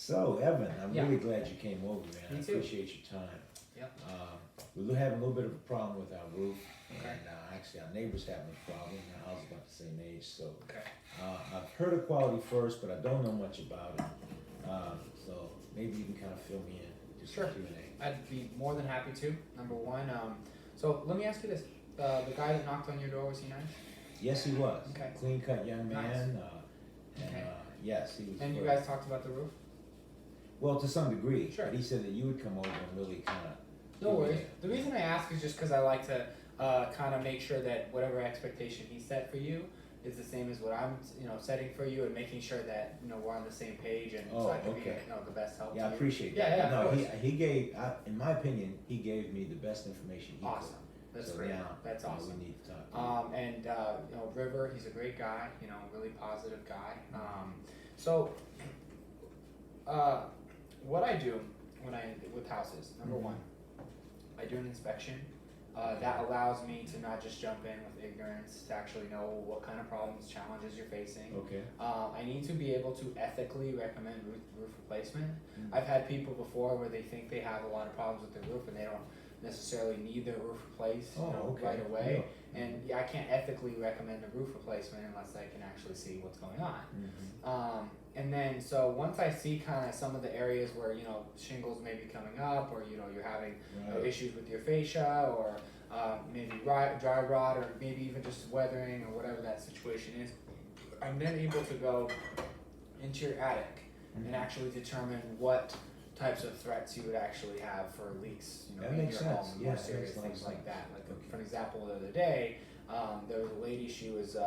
So, Evan, I'm Yeah. really glad you came over, man. Me I too. appreciate your time. Yep. We're having a little bit of a problem with our roof, Okay. and actually our neighbor's having a problem. Our house is about the same age, so Okay. I've heard of Quality First, but I don't know much about it. So maybe you can kind of fill me in, just Sure. a Q&A. I'd be more than happy to. Number one, so let me ask you this: the guy that knocked on your door, was he nice? Yes, he was. Okay. Clean-cut young man. Nice. And Okay. yes, he was. And you great. guys talked about the roof? Well, to some degree. Sure. But he said that you would come over and really kind of. No worries. The reason I ask is just because I like to kind of make sure that whatever expectation he set for you is the same as what I'm, setting for you, and making sure that we're on the same page, and so I can be, okay. the best help. Yeah, to I you. appreciate Yeah, that. yeah, No, of course. he gave, in my opinion, he gave me the best information he Awesome. could. That's So great. now, That's awesome. we need to talk. And River, he's a great guy. Really positive guy. So, what I do with houses, number Mhm. one, I do an inspection. That allows me to not just jump in with ignorance, to actually know what kind of problems, challenges you're facing. Okay. I need to be able to ethically recommend roof replacement. Mm. I've had people before where they think they have a lot of problems with their roof and they don't necessarily need their roof replaced Okay. right away. Yeah. And I can't ethically recommend a roof replacement unless I can actually see what's going on. Mhm. And then so once I see kind of some of the areas where shingles may be coming up, or you're having Right. issues with your fascia, or maybe dry rot, or maybe even just weathering, or whatever that situation is, I'm then able to go into your attic Mhm. and actually determine what types of threats you would actually have for leaks, That in makes your sense. home, Yeah, more that serious makes a lot of things like sense. that. Like Okay. for example, the other day, there was a lady. She was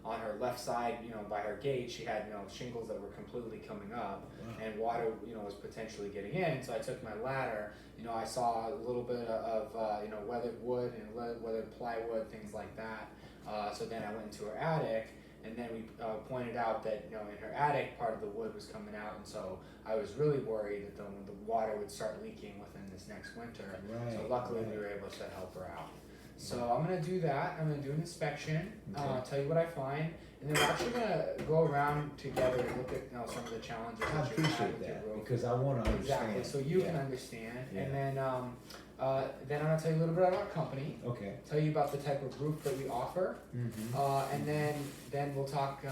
on her left side, by her gate. She had shingles that were completely coming up, Wow. and water, was potentially getting in. So I took my ladder. I saw a little bit of weathered wood and weathered plywood, things like that. So then I went into her attic, and then we pointed out that in her attic part of the wood was coming out, and so I was really worried that the water would start leaking within this next winter. Right, So luckily we right. were able to help her out. So I'm gonna do that. I'm gonna do an inspection. Okay. Tell you what I find, and then we're actually gonna go around together and look at some of the challenges I that you have appreciate with your that roof. because I want to understand. Exactly. So you can Yeah. understand, Yeah. and then I'm gonna tell you a little bit about our company. Okay. Tell you about the type of roof that we offer, Mm-hmm. and then we'll talk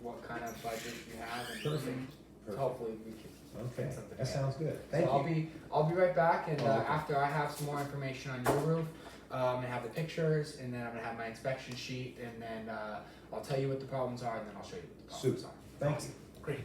what kind of budget you have, and Perfect. hopefully we can. Okay. something That sounds good. So Thank you. I'll be right back, and Okay. after I have some more information on your roof, I'm gonna have the pictures, and then I'm gonna have my inspection sheet, and then I'll tell you what the problems are, and then I'll show you what the problems Super. are. Thank Awesome. Great.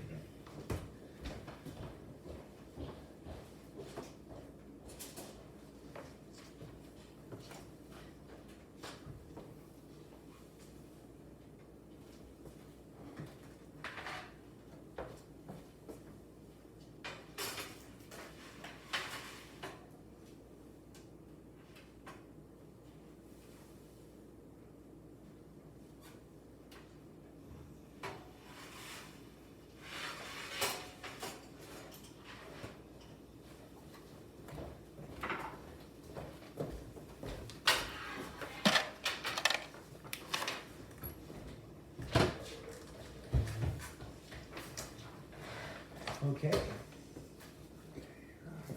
Okay.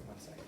One second.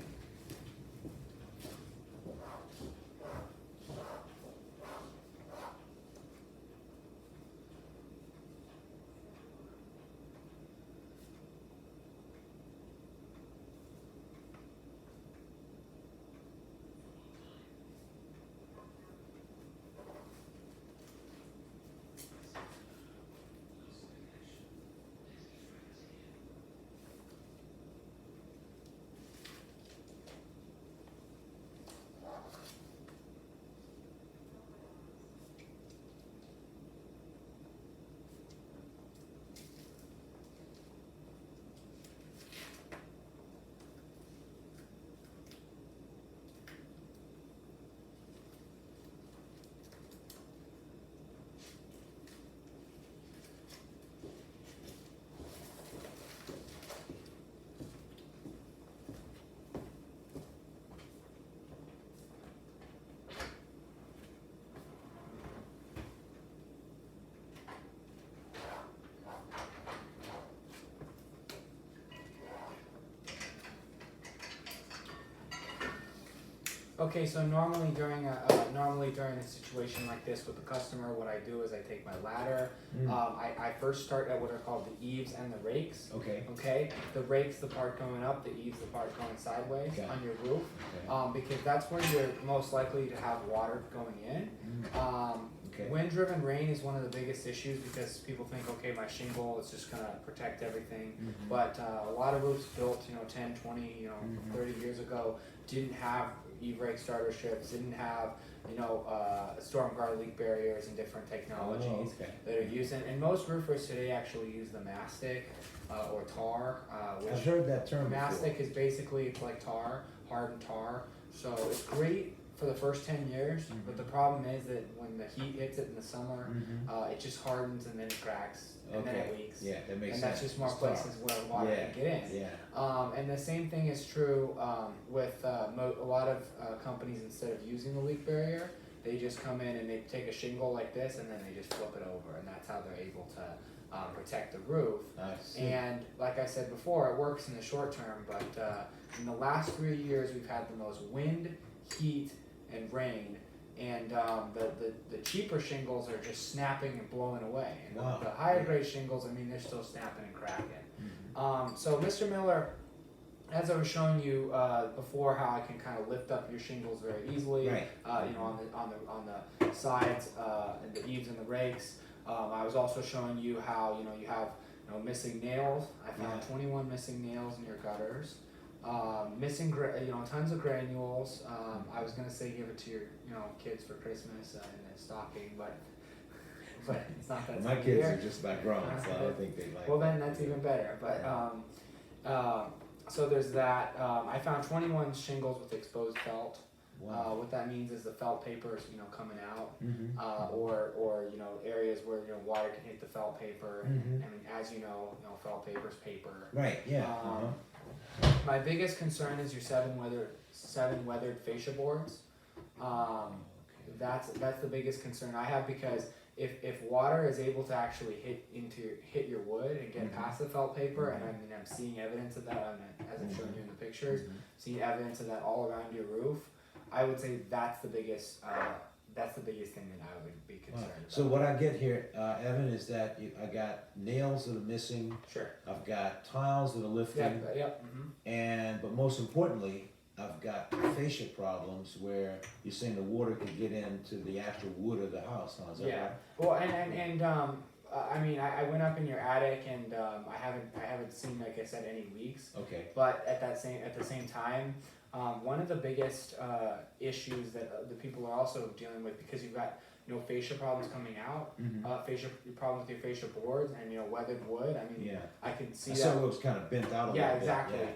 Okay, so normally during a situation like this with the customer, what I do is I take my ladder. I first start at what are called the eaves and the rakes. Okay. Okay, the rakes the part going up, the eaves the part going sideways Okay. on your roof, Okay. because that's where you're most likely to have water going in. Okay. Wind-driven rain is one of the biggest issues because people think, okay, my shingle is just gonna protect everything, but a lot of roofs built, 10, 20, 30 years ago didn't have E-rake starter strips, didn't have, storm guard leak barriers and different technologies okay. that are used. And most roofers today actually use the mastic or tar, I've which heard that term before. mastic is basically, it's like tar, hardened tar. So it's great for the first 10 years, but the problem is that when the heat hits it in the summer, it just hardens and then it cracks and then it leaks. Yeah, that makes And sense. that's just more It's tar. places where water can get in. Yeah. And the same thing is true with a lot of companies. Instead of using the leak barrier, they just come in and they take a shingle like this and then they just flip it over, and that's how they're able to protect the roof. I see. And like I said before, it works in the short term, but in the last 3 years, we've had the most wind, heat, and rain. And the cheaper shingles are just snapping and blowing away. And Wow. the higher grade shingles, I mean, they're still snapping and cracking. So Mr. Miller, as I was showing you before, how I can kind of lift up your shingles very easily, Right. on the sides and the eaves and the rakes. I was also showing you how you have missing nails. I found 21 missing nails in your gutters. Missing tons of granules. I was gonna say give it to your kids for Christmas in a stocking, but it's not that. My time of kids year. are just about grown, so I don't think they like. Well, then that's even better. But so there's that. I found 21 shingles with exposed felt. Wow. What that means is the felt paper is coming out, Mm-hmm. or areas where water can hit the felt paper. And as you know, felt paper is paper. Right. Yeah. My biggest concern is your seven weathered fascia boards. That's the biggest concern I have, because if water is able to actually hit your wood and get past the felt paper, and I'm seeing evidence of that, as I'm showing you in the pictures, seeing evidence of that all around your roof, I would say that's the biggest thing that I would be concerned about. So what I get here, Evan, is that I got nails that are missing. Sure. I've got tiles that are lifting. But most importantly, I've got fascia problems where you're saying the water could get into the actual wood of the house. Huh? Is that right? Well, I mean, I went up in your attic, and I haven't seen, like I said, any leaks. Okay. But at the same time, one of the biggest issues that the people are also dealing with, because you've got fascia problems coming out, fascia problems with your fascia boards, and weathered wood. I mean, I can see that. So it was kind of bent out a little bit. Exactly.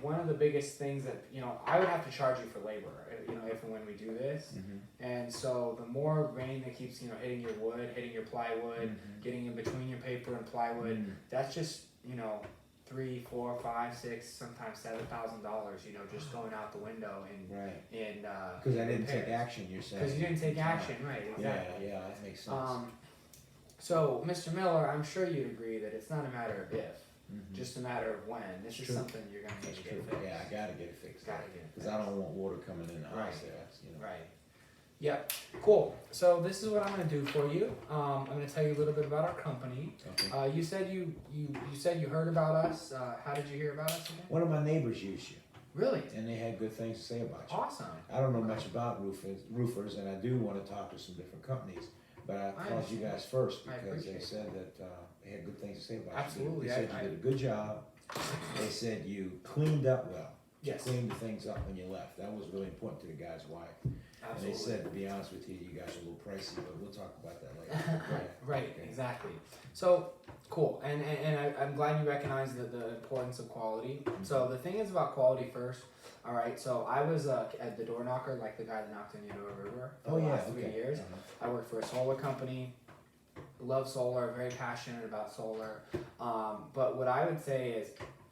One of the biggest things that I would have to charge you for labor, if and when we do this. And so the more rain that keeps hitting your wood, hitting your plywood, getting in between your paper and plywood, that's just $3, $4, $5, $6, sometimes $7,000, just going out the window in because I didn't take action. You're saying because you didn't take action, right? Exactly. Yeah, that makes sense. So Mr. Miller, I'm sure you'd agree that it's not a matter of if. Just a matter of when. This is something you're going to need to get fixed. Yeah, I gotta get it fixed. Gotta get it because I don't want water coming in the house there. Right. Yep. Cool. So this is what I'm going to do for you. I'm going to tell you a little bit about our company. Okay. You said you heard about us. How did you hear about us again? One of my neighbors used you. Really? And they had good things to say about you. Awesome. I don't know much about roofers, and I do want to talk to some different companies. But I called you guys first because they said that they had good things to say about you. Absolutely. They said you did a good job. They said you cleaned up well. Yes. You cleaned the things up when you left. That was really important to the guy's wife. Absolutely. And they said, to be honest with you, you guys are a little pricey, but we'll talk about that later. Right. Exactly. So cool. And I'm glad you recognize the importance of quality. So the thing is about quality first. All right. So I was at the door knocker, like the guy that knocked on your door, River, for the last 3 years. I worked for a solar company. Love solar. Very passionate about solar. But what I would say is,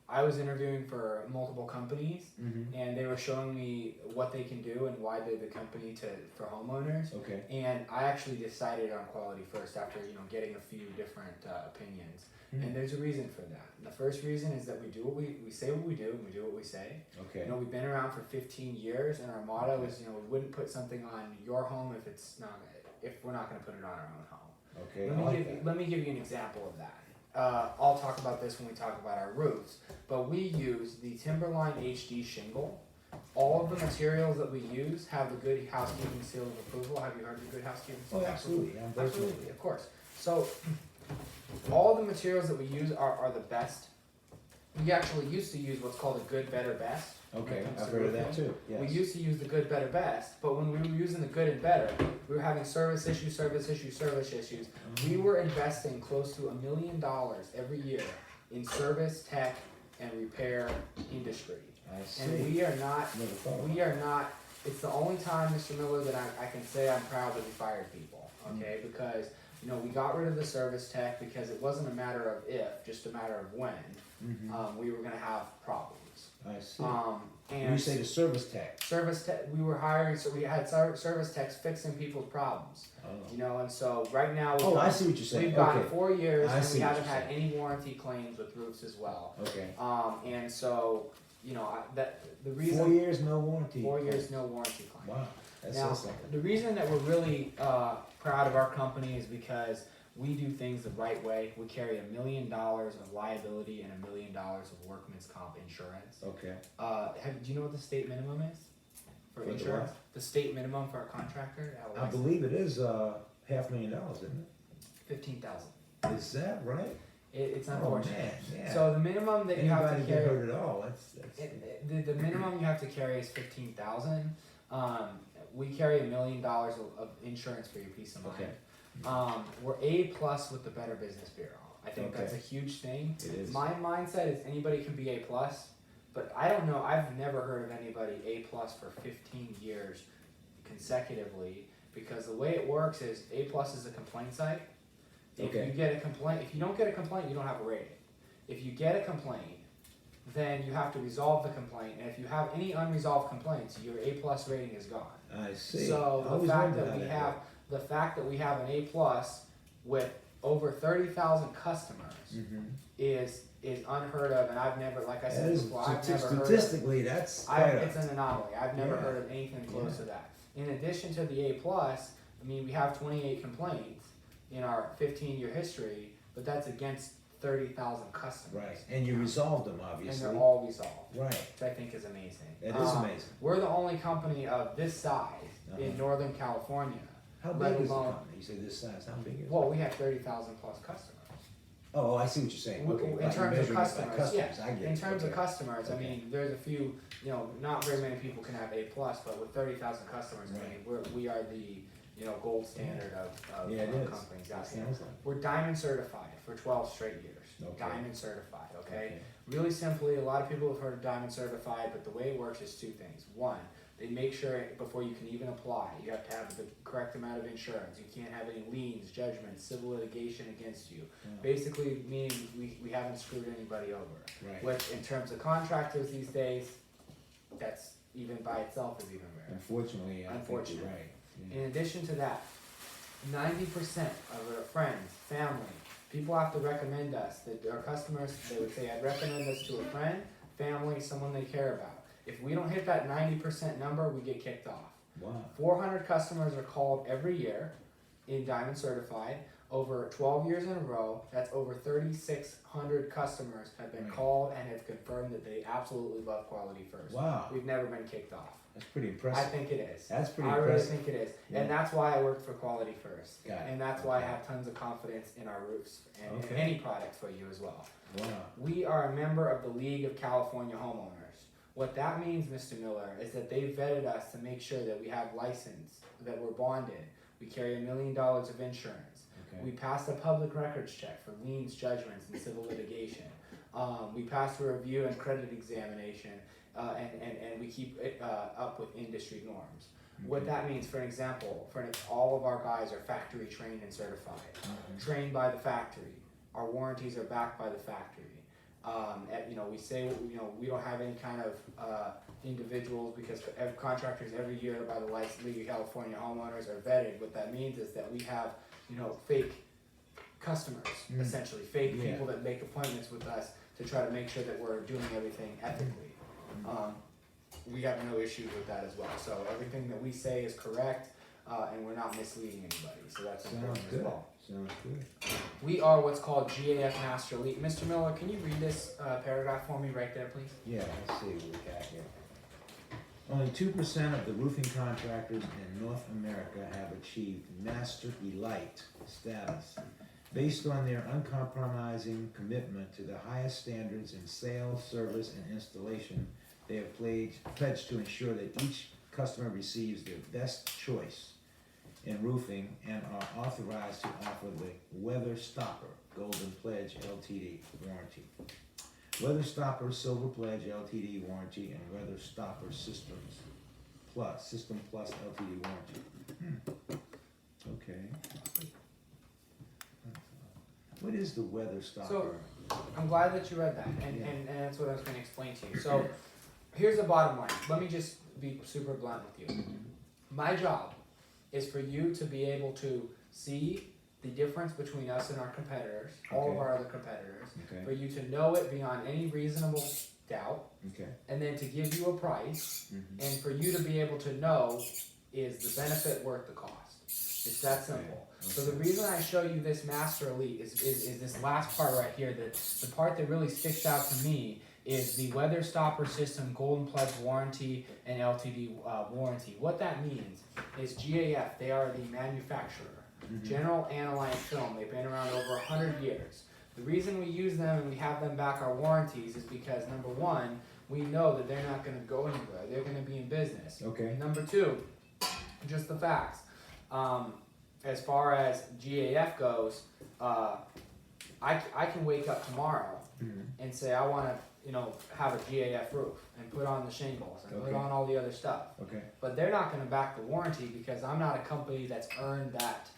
I was interviewing for multiple companies, Mm-hmm. and they were showing me what they can do and why they're the company for homeowners. Okay. And I actually decided on Quality First after getting a few different opinions. Mm-hmm. And there's a reason for that. And the first reason is that we do what we say what we do, and we do what we say. Okay. We've been around for 15 years, and our motto is we wouldn't put something on your home if we're not going to put it on our own home. Okay. Let me give you an example of that. I'll talk about this when we talk about our roofs, but we use the Timberline HD shingle. All of the materials that we use have the Good Housekeeping seal of approval. Have you heard of the Good Housekeeping seal? Oh, absolutely. I'm very familiar. Absolutely, of course. So all the materials that we use are the best. We actually used to use what's called a good, better, best. Okay, I've heard of that too. Yes. We used to use the good, better, best, but when we were using the good and better, we were having service issues. We were investing close to $1 million every year in service, tech, and repair industry. I see. And we are not, it's the only time, Mr. Miller, that I can say I'm proud that we fired people, okay? Because, we got rid of the service tech because it wasn't a matter of if, just a matter of when, we were gonna have problems. I see. And you say the service tech. Service tech, we were hiring, so we had service techs fixing people's problems. Oh. and so right now, I see what you're saying. we've gotten Okay. 4 years, I and see we what haven't you're had saying. any warranty claims with roofs as well. Okay. And so, the 4 reason, years, no warranty. 4 years, no warranty claim. Wow, that Now, says something. the reason that we're really proud of our company is because we do things the right way. We carry $1 million of liability and $1 million of workman's comp insurance. Okay. Do you know what the state minimum is for the insurance? what? The state minimum for a contractor? I believe it is $500,000, isn't $15,000. it? Is that right? It's Oh unfortunate. man, yeah. So the minimum that you have Anybody to get carry, hurt at all? That's the minimum you have to carry is $15,000. We carry $1 million of insurance for your peace of mind. Okay. We're A+ with the Better Business Bureau. I think Okay. that's a huge thing. It is. My mindset is anybody can be A+, but I don't know. I've never heard of anybody A+ for 15 years consecutively, because the way it works is A+ is a complaint site. If Okay. you get a complaint, if you don't get a complaint, you don't have a rating. If you get a complaint, then you have to resolve the complaint, and if you have any unresolved complaints, your A+ rating is gone. I see. So I the always fact wondered that how we that have worked. the fact that we have an A+ with over 30,000 customers is unheard of, and I've never, like I That said is before, I've never heard of. statistically, that's quite It's an anomaly. I've never Yeah. heard of anything close Yeah. to that. In addition to the A+, we have 28 complaints in our 15-year history, but that's against 30,000 customers. right, and you resolved them And obviously. they're all resolved, Right, which I think is amazing. that is amazing. We're the only company of this size in Uh-huh. Northern California. How let big is the alone- company? You say this size. How big is it? Well, we have 30,000 plus customers. Oh, I see what you're saying. Okay, In like terms of measuring it by customers, customers, yeah. I get In it. terms of Okay. customers, Okay. there's a few, not very many people can have A+, but with 30,000 customers, Right. we are the, gold standard of Yeah, it is. companies It out here. sounds like. We're diamond certified for 12 straight years. Okay. Diamond certified, okay? Really simply, a lot of people have heard of diamond certified, but the way it works is two things. One, they make sure before you can even apply, you have to have the correct amount of insurance. You can't have any liens, judgments, civil litigation against you. Yeah. Basically, meaning we haven't screwed anybody over. Right. Which, in terms of contractors these days, that's even by itself is even rare. Unfortunately, I think Unfortunately. you're right. Yeah. In addition to that, 90% of our friends, family, people have to recommend us. That our customers, they would say, I'd recommend us to a friend, family, someone they care about. If we don't hit that 90% number, we get kicked off. Wow. 400 customers are called every year in Diamond Certified. Over 12 years in a row, that's over 3,600 customers have been Right. called and have confirmed that they absolutely love Quality First. Wow. We've never been kicked off. That's pretty I impressive. think it is. That's pretty I really impressive. think it is. Yeah. And that's why I worked for Quality First. Got it. And that's why I Okay. have tons of confidence in our roofs and Okay. any product for you as well. Wow. We are a member of the League of California Homeowners. What that means, Mr. Miller, is that they vetted us to make sure that we have license, that we're bonded. We carry $1 million of insurance. Okay. We passed a public records check for liens, judgments, and civil litigation. We passed a review and credit examination, and we keep it up with industry norms. What that means, for example, all of our guys are factory trained and certified, trained by the factory. Our warranties are backed by the factory. We say, we don't have any kind of individuals, because contractors every year by the League of California Homeowners are vetted. What that means is that we have, fake customers, essentially, fake people that make appointments with us to try to make sure that we're doing everything ethically. We have no issues with that as well. So everything that we say is correct, and we're not misleading anybody. So that's important as well. Sounds good. We are what's called GAF Master Elite. Mr. Miller, can you read this paragraph for me right there, please? Yeah, let's see what we got here. Only 2% of the roofing contractors in North America have achieved Master Elite status. Based on their uncompromising commitment to the highest standards in sales, service, and installation, they have pledged to ensure that each customer receives their best choice in roofing and are authorized to offer the Weather Stopper Golden Pledge LTD warranty, Weather Stopper Silver Pledge LTD warranty, and Weather Stopper System Plus LTD warranty. Okay. What is the Weather Stopper? So, I'm glad that you read that, and that's what I was going to explain to you. So, here's the bottom line. Let me just be super blunt with you. My job is for you to be able to see the difference between us and our competitors, all of our other competitors, for you to know it beyond any reasonable doubt, and then to give you a price, and for you to be able to know, is the benefit worth the cost? It's that simple. So the reason I show you this Master Elite is this last part right here. The part that really sticks out to me is the Weather Stopper System Golden Pledge warranty and LTD warranty. What that means is GAF, they are the manufacturer. General Aniline Film, they've been around over 100 years. The reason we use them and we have them back our warranties is because, number one, we know that they're not going to go anywhere. They're going to be in business. Number two, just the facts. As far as GAF goes, I can wake up tomorrow and say I want to, have a GAF roof and put on the shingles and put on all the other stuff. But they're not going to back the warranty because I'm not a company that's earned that.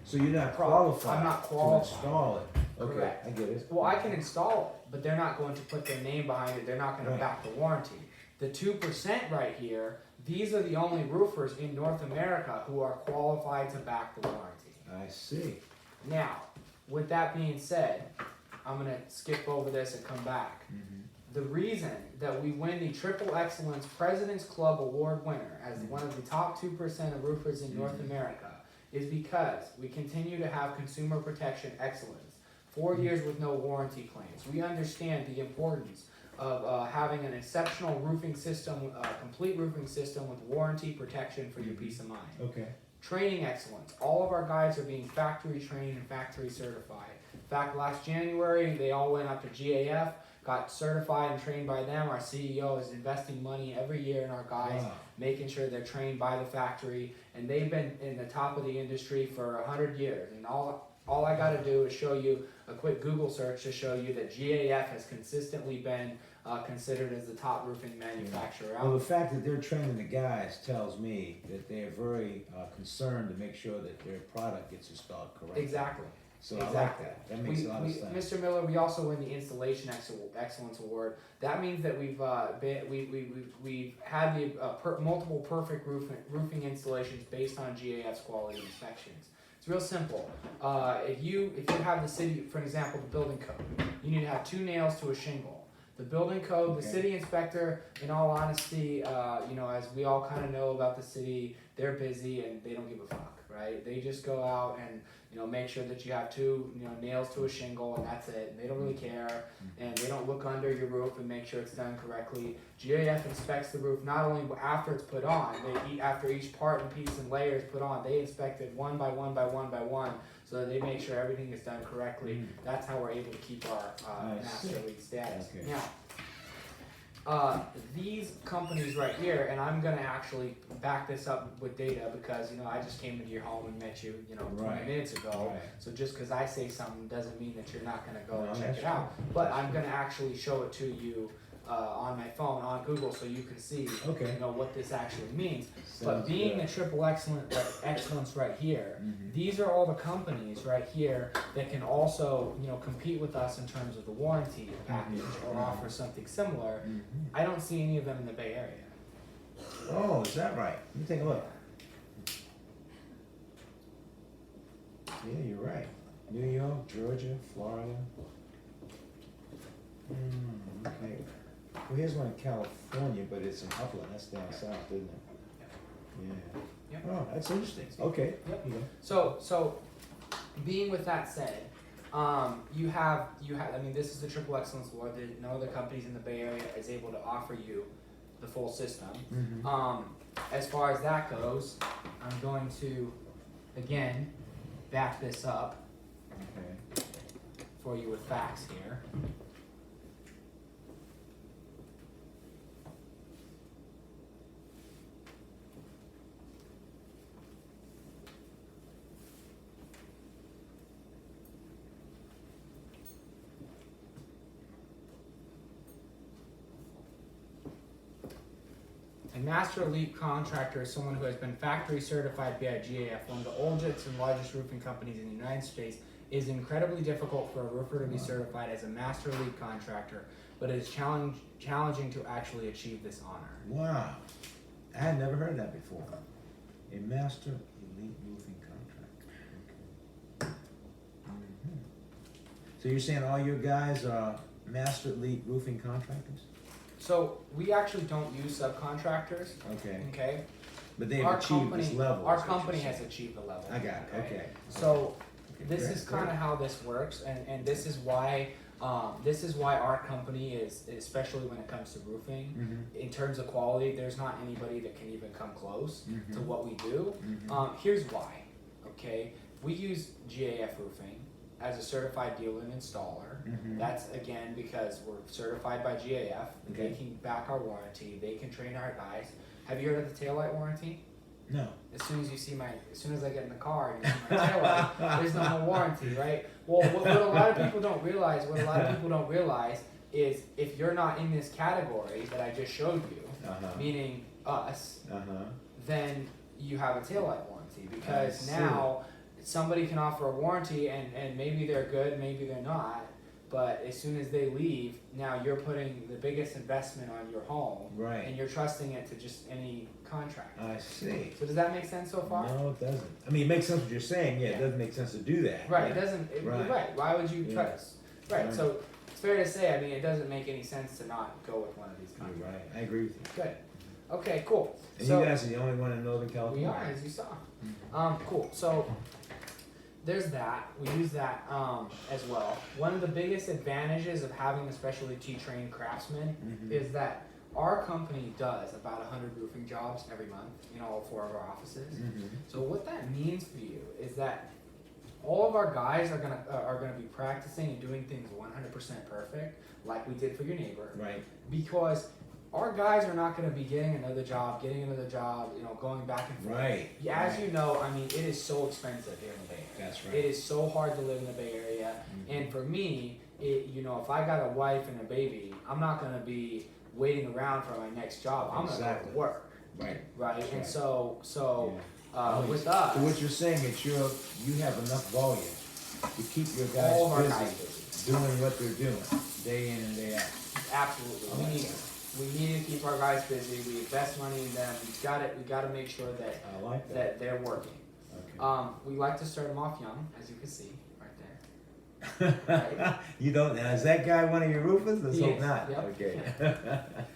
So you're not qualified. I'm not qualified to install it. Correct. I get it. Well, I can install it, but they're not going to put their name behind it. They're not going to back the warranty. The 2% right here, these are the only roofers in North America who are qualified to back the warranty. I see. Now, with that being said, I'm going to skip over this and come back. The reason that we win the Triple Excellence President's Club Award winner as one of the top 2% of roofers in North America is because we continue to have consumer protection excellence. 4 years with no warranty claims. We understand the importance of having an exceptional roofing system, complete roofing system with warranty protection for your peace of mind. Training excellence. All of our guys are being factory trained and factory certified. In fact, last January, they all went up to GAF, got certified and trained by them. Our CEO is investing money every year in our guys, making sure they're trained by the factory, and they've been in the top of the industry for 100 years. And all I got to do is show you a quick Google search to show you that GAF has consistently been considered as the top roofing manufacturer out. Well, the fact that they're training the guys tells me that they're very concerned to make sure that their product gets installed correctly. Exactly. So I like that. That makes a lot of sense. Mr. Miller, we also win the Installation Excellence Award. That means that we've had the multiple perfect roofing installations based on GAF's quality inspections. It's real simple. If you have the city, for example, the building code, you need to have 2 nails to a shingle. The building code, the city inspector, in all honesty, as we all kind of know about the city, they're busy and they don't give a fuck, right? They just go out and make sure that you have 2 nails to a shingle and that's it. And they don't really care, and they don't look under your roof and make sure it's done correctly. GAF inspects the roof not only after it's put on, after each part and piece and layer is put on, they inspect it one by one by one by one, so that they make sure everything is done correctly. That's how we're able to keep our Master Elite status. Now, these companies right here, and I'm going to actually back this up with data because, I just came into your home and met you, 20 minutes ago. So just because I say something doesn't mean that you're not going to go and check it out. But I'm going to actually show it to you on my phone on Google so you can see Okay. you know what this actually means. Sounds But being good. a triple excellence right here, Mhm. these are all the companies right here that can also you know compete with us in terms of the warranty package or offer something similar. Mhm. I don't see any of them in the Bay Area. Oh, is that right? Let me take a look. Yeah, you're right. New York, Georgia, Florida. Okay. Well, here's one in California, but it's in Upland. That's down south, isn't it? Yeah. Yep. Oh, that's interesting. Okay. Yep. You know. So being with that said, you have I mean this is the triple excellence award that no other companies in the Bay Area is able to offer you the full system. Mhm. As far as that goes, I'm going to again back this up Okay. for you with facts here. A master elite contractor is someone who has been factory certified by GAF, one of the oldest and largest roofing companies in the United States. It is incredibly difficult for a roofer to be certified as a master elite contractor, but it is challenging to actually achieve this honor. Wow. I had never heard that before. A master elite roofing contractor. Okay. Mhm. So you're saying all your guys are master elite roofing contractors? So we actually don't use subcontractors, Okay. okay? But they've Our achieved company, this level. our is what you're company has saying. achieved the level. I got it. Okay. So Okay, this great, is kind of great. how this works, and this is why our company is, especially when it comes to roofing, Mhm. in terms of quality, there's not anybody that can even come close to Mhm. what we do. Mhm. Here's why, okay? We use GAF Roofing as a certified dealer and installer. Mhm. That's again because we're certified by GAF. They Okay. can back our warranty. They can train our guys. Have you heard of the taillight warranty? No. As soon as I get in the car and you see my taillight, there's no more warranty, right? Well, what a lot of people don't realize, is if you're not in this category that I just showed you, Uh-huh. meaning us, Uh-huh. then you have a taillight warranty because I see. now somebody can offer a warranty and maybe they're good, maybe they're not, but as soon as they leave, now you're putting the biggest investment on your home and Right. you're trusting it to just any contractor. I see. So does that make sense so far? No, it doesn't. I mean, it makes sense what you're saying. Yeah, Yeah. it doesn't make sense to do that. Right, Yeah. it doesn't, Right. right, why would you Yeah. trust? Right, Right. so it's fair to say, I mean, it doesn't make any sense to not go with one of these You're contractors. right. I agree with you. Good, okay, cool. And So you guys are the only one in Northern we California. are, as you saw. Mhm. Cool, so there's that, we use that, as well. One of the biggest advantages of having a specialty trained craftsman Mhm. is that our company does about 100 roofing jobs every month in all 4 of our offices. Mhm. So what that means for you is that all of our guys are gonna be practicing and doing things 100% perfect, like we did for your neighbor, Right. because our guys are not gonna be getting another job, you know, going back and forth. Right. Yeah, as Right. you know, I mean, it is so expensive here in the Bay Area. That's It right. is so hard to live in the Bay Area, Mhm. and for me, you know, if I got a wife and a baby, I'm not gonna be waiting around for my next job. I'm gonna go Exactly. to work, Right. right? That's And right. so Oh, with us, So what you're saying is you have enough volume to keep your all of our guys guys busy busy. doing what they're doing, day in and day out. Absolutely, I we like need that. we need to keep our guys busy. We invest money in them. We gotta make sure that I like that. they're working. Okay. We like to start them off young, as you can see right there. You don't, now is that guy one of your roofers? Let's He hope is, not. yep. Okay.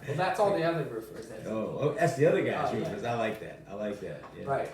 Well, that's all the other roofers. Oh, that's the other guy's Oh, yeah. roofers. I like that. I like that. Yeah. Right.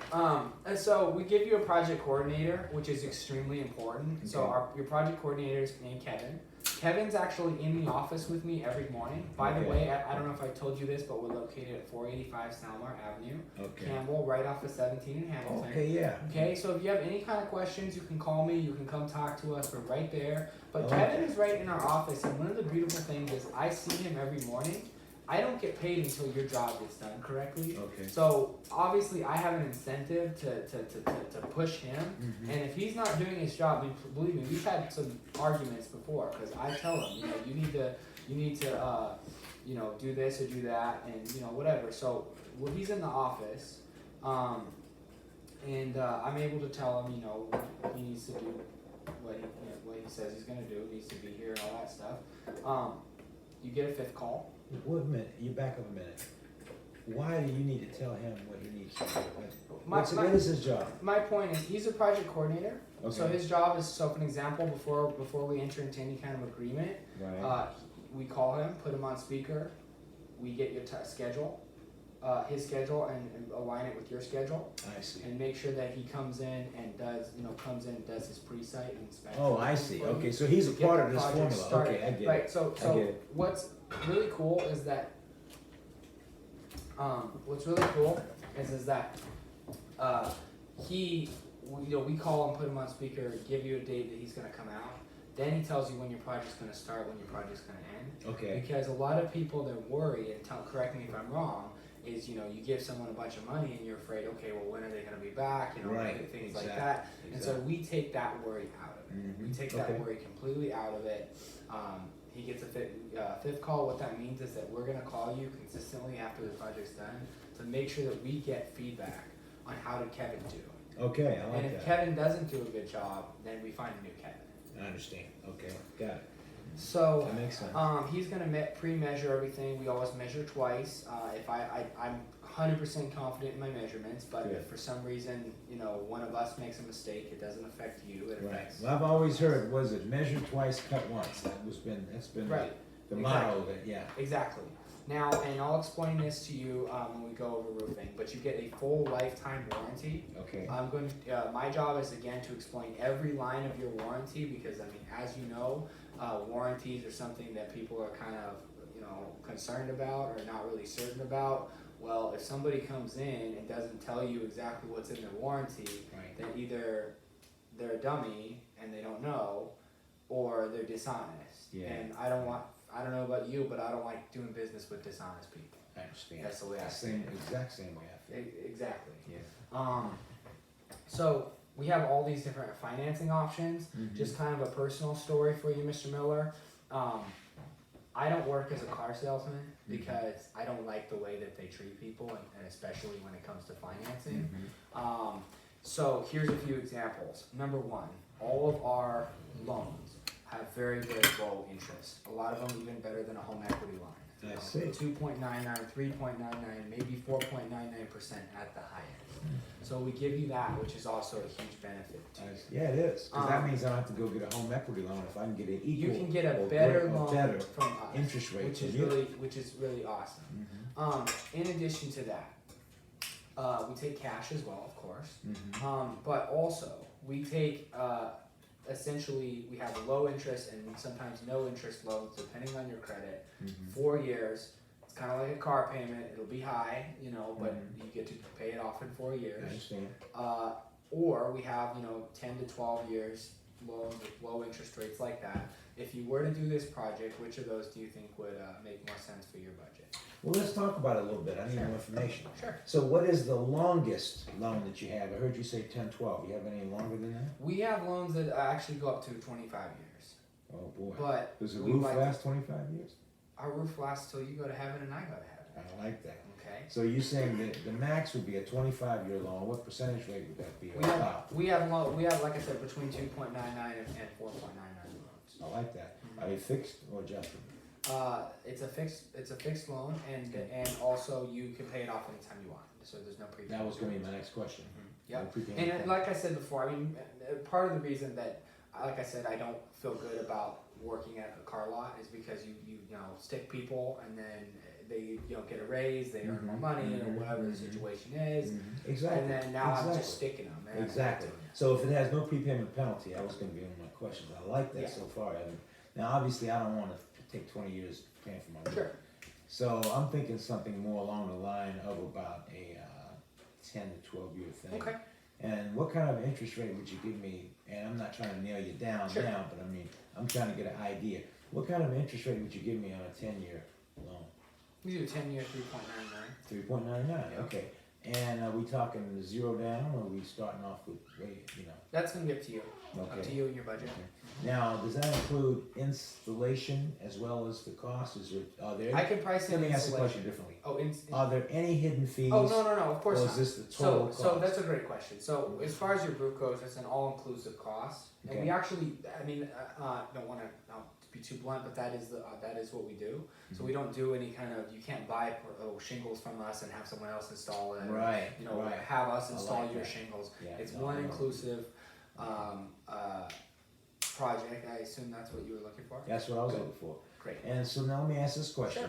And so we give you a project coordinator, which is extremely important. So Okay. your project coordinator is named Kevin. Kevin's actually in the office with me every morning. By the Okay. way, I don't know if I told you this, but we're located at 485 Salmar Avenue, Okay. Campbell, right off of 17 in Hamilton. Okay, yeah. Okay, so if you have any kind of questions, you can call me, you can come talk to us, we're right there. But I like Kevin is right in our office, and one of the beautiful things is I see him every morning. I don't get paid until your job gets done correctly. Okay. So obviously I have an incentive to push him, Mhm. and if he's not doing his job, believe me, we've had some arguments before, because I tell him, you know, you need to you know, do this or do that, and you know, whatever. So when he's in the office, and I'm able to tell him, you know, what he needs to do, what he, you know, what he says he's gonna do, needs to be here and all that stuff. You get a fifth call. Wait a minute, you back up a minute. Why do you need to tell him what he needs to do? My- What is his job? My point is, he's a project coordinator. So Okay. his job is, so for an example, before we enter into any kind of agreement, Right. we call him, put him on speaker, we get your schedule, his schedule, and align it with your schedule, I see. and make sure that he comes in and does his pre-site inspection. Oh, I see. for you Okay, so he's a to get part the of this project formula. started. Okay, I get it. Right, so I get it. what's really cool is that we call him, put him on speaker, give you a date that he's gonna come out. Then he tells you when your project's gonna start, when your project's gonna end. Okay. Because a lot of people, they're worried, and correct me if I'm wrong, is, you know, you give someone a bunch of money and you're afraid, okay, well, when are they gonna be back, you know, Right, things like exactly, that. And so exactly. we take that worry out of it. We Mhm, take that okay. worry completely out of it. He gets a fifth call. What that means is that we're gonna call you consistently after the project's done to make sure that we get feedback on how did Kevin do. Okay, I And like if that. Kevin doesn't do a good job, then we find a new Kevin. I understand. Okay, got it. So That makes sense. he's gonna pre-measure everything. We always measure twice. If I'm 100% confident in my measurements, but Good. if for some reason, you know, one of us makes a mistake, it doesn't affect you. It Right. affects. Well, I've always heard, was it measure twice, cut once? That's been Right. the motto of it, yeah. Exactly. Now, and I'll explain this to you when we go over roofing, but you get a full lifetime warranty. Okay. I'm going to, my job is again to explain every line of your warranty because, I mean, as you know, warranties are something that people are kind of, you know, concerned about or not really certain about. Well, if somebody comes in and doesn't tell you exactly what's in their warranty, Right. then either they're a dummy and they don't know, or they're dishonest. Yeah. And I don't know about you, but I don't like doing business with dishonest people. I understand. That's the way I Same, exact same way I feel. Exactly. Yeah. So we have all these different financing options. Mhm. Just kind of a personal story for you, Mr. Miller. I don't work as a car salesman because I don't like the way that they treat people, and especially when it comes to financing. Mhm. So here's a few examples. Number one, all of our loans have very, very low interest. A lot of them even better than a home equity line. I see. 2.99, 3.99, maybe 4.99% at the highest. So we give you that, which is also a huge benefit to you. Yeah, it is. Because that Um, means I don't have to go get a home equity loan if I can get an equal. You can get a or better great- or loan better from us, interest rate which from is you. really awesome. Mhm. In addition to that, we take cash as well, of course. Mhm. But also we take essentially we have low interest and sometimes no interest loans depending on your credit. Mhm. 4 years. It's kind of like a car payment. It'll be high, you know, but Mhm. you get to pay it off in 4 I years. understand. Or we have, you know, 10 to 12 years loans with low interest rates like that. If you were to do this project, which of those do you think would make more sense for your budget? Well, let's talk about it a little bit. I need Sure. more information. Sure. So what is the longest loan that you have? I heard you say 10, 12. You have any longer than that? We have loans that actually go up to 25 years. Oh, boy. But Does the we roof like- last 25 years? our roof lasts till you go to heaven and I go to heaven. I like that. Okay. So you're saying that the max would be a 25-year loan. What percentage rate would that be? We have like I said between 2.99 and 4.99 loans. I like that. Are they fixed or adjustable? It's a fixed loan and also you can pay it off anytime you want. So there's no prepayment. That was going to be my next question. Yeah. No prepayment And like I said before, I mean, part of the reason that, like I said, I don't feel good about working at a car lot is because you know stick people and then they get a raise, they earn more money or whatever the situation is, Mhm. Exactly. and then now I'm just Exactly. sticking them. And I'm not Exactly. doing it. So if it has no prepayment penalty, that was going to be one of my questions. I like that Yeah. so far, Evan. Now, obviously, I don't want to take 20 years paying for my roof. Sure. So I'm thinking something more along the line of about a 10 to 12 year thing. Okay. And what kind of interest rate would you give me? And I'm not trying to nail you down Sure. now, but I mean, I'm trying to get an idea. What kind of interest rate would you give me on a 10-year loan? We do a 10-year 3.99. 3.99. Yeah. Okay. And are we talking 0 down, or are we starting off with, That's gonna be up to you. Up to okay. you and your budget. Now, does that include installation as well as the cost? Are there? I can price Let in me ask the question installation. differently. Oh, Are there any hidden fees? oh no, of course Or not. is this the total cost? So that's a great question. So as far as your roof goes, it's an all-inclusive cost, and Okay. we actually, I mean, don't want to be too blunt, but that is what we do. So we don't do any kind of, you can't buy shingles from us and have someone else install it. Right, You know, right. have us I install like your that. shingles. Yeah, It's no, one I know. inclusive project. I assume that's what you were looking for. That's what I was Good. looking for. Great. And so now let me ask this question.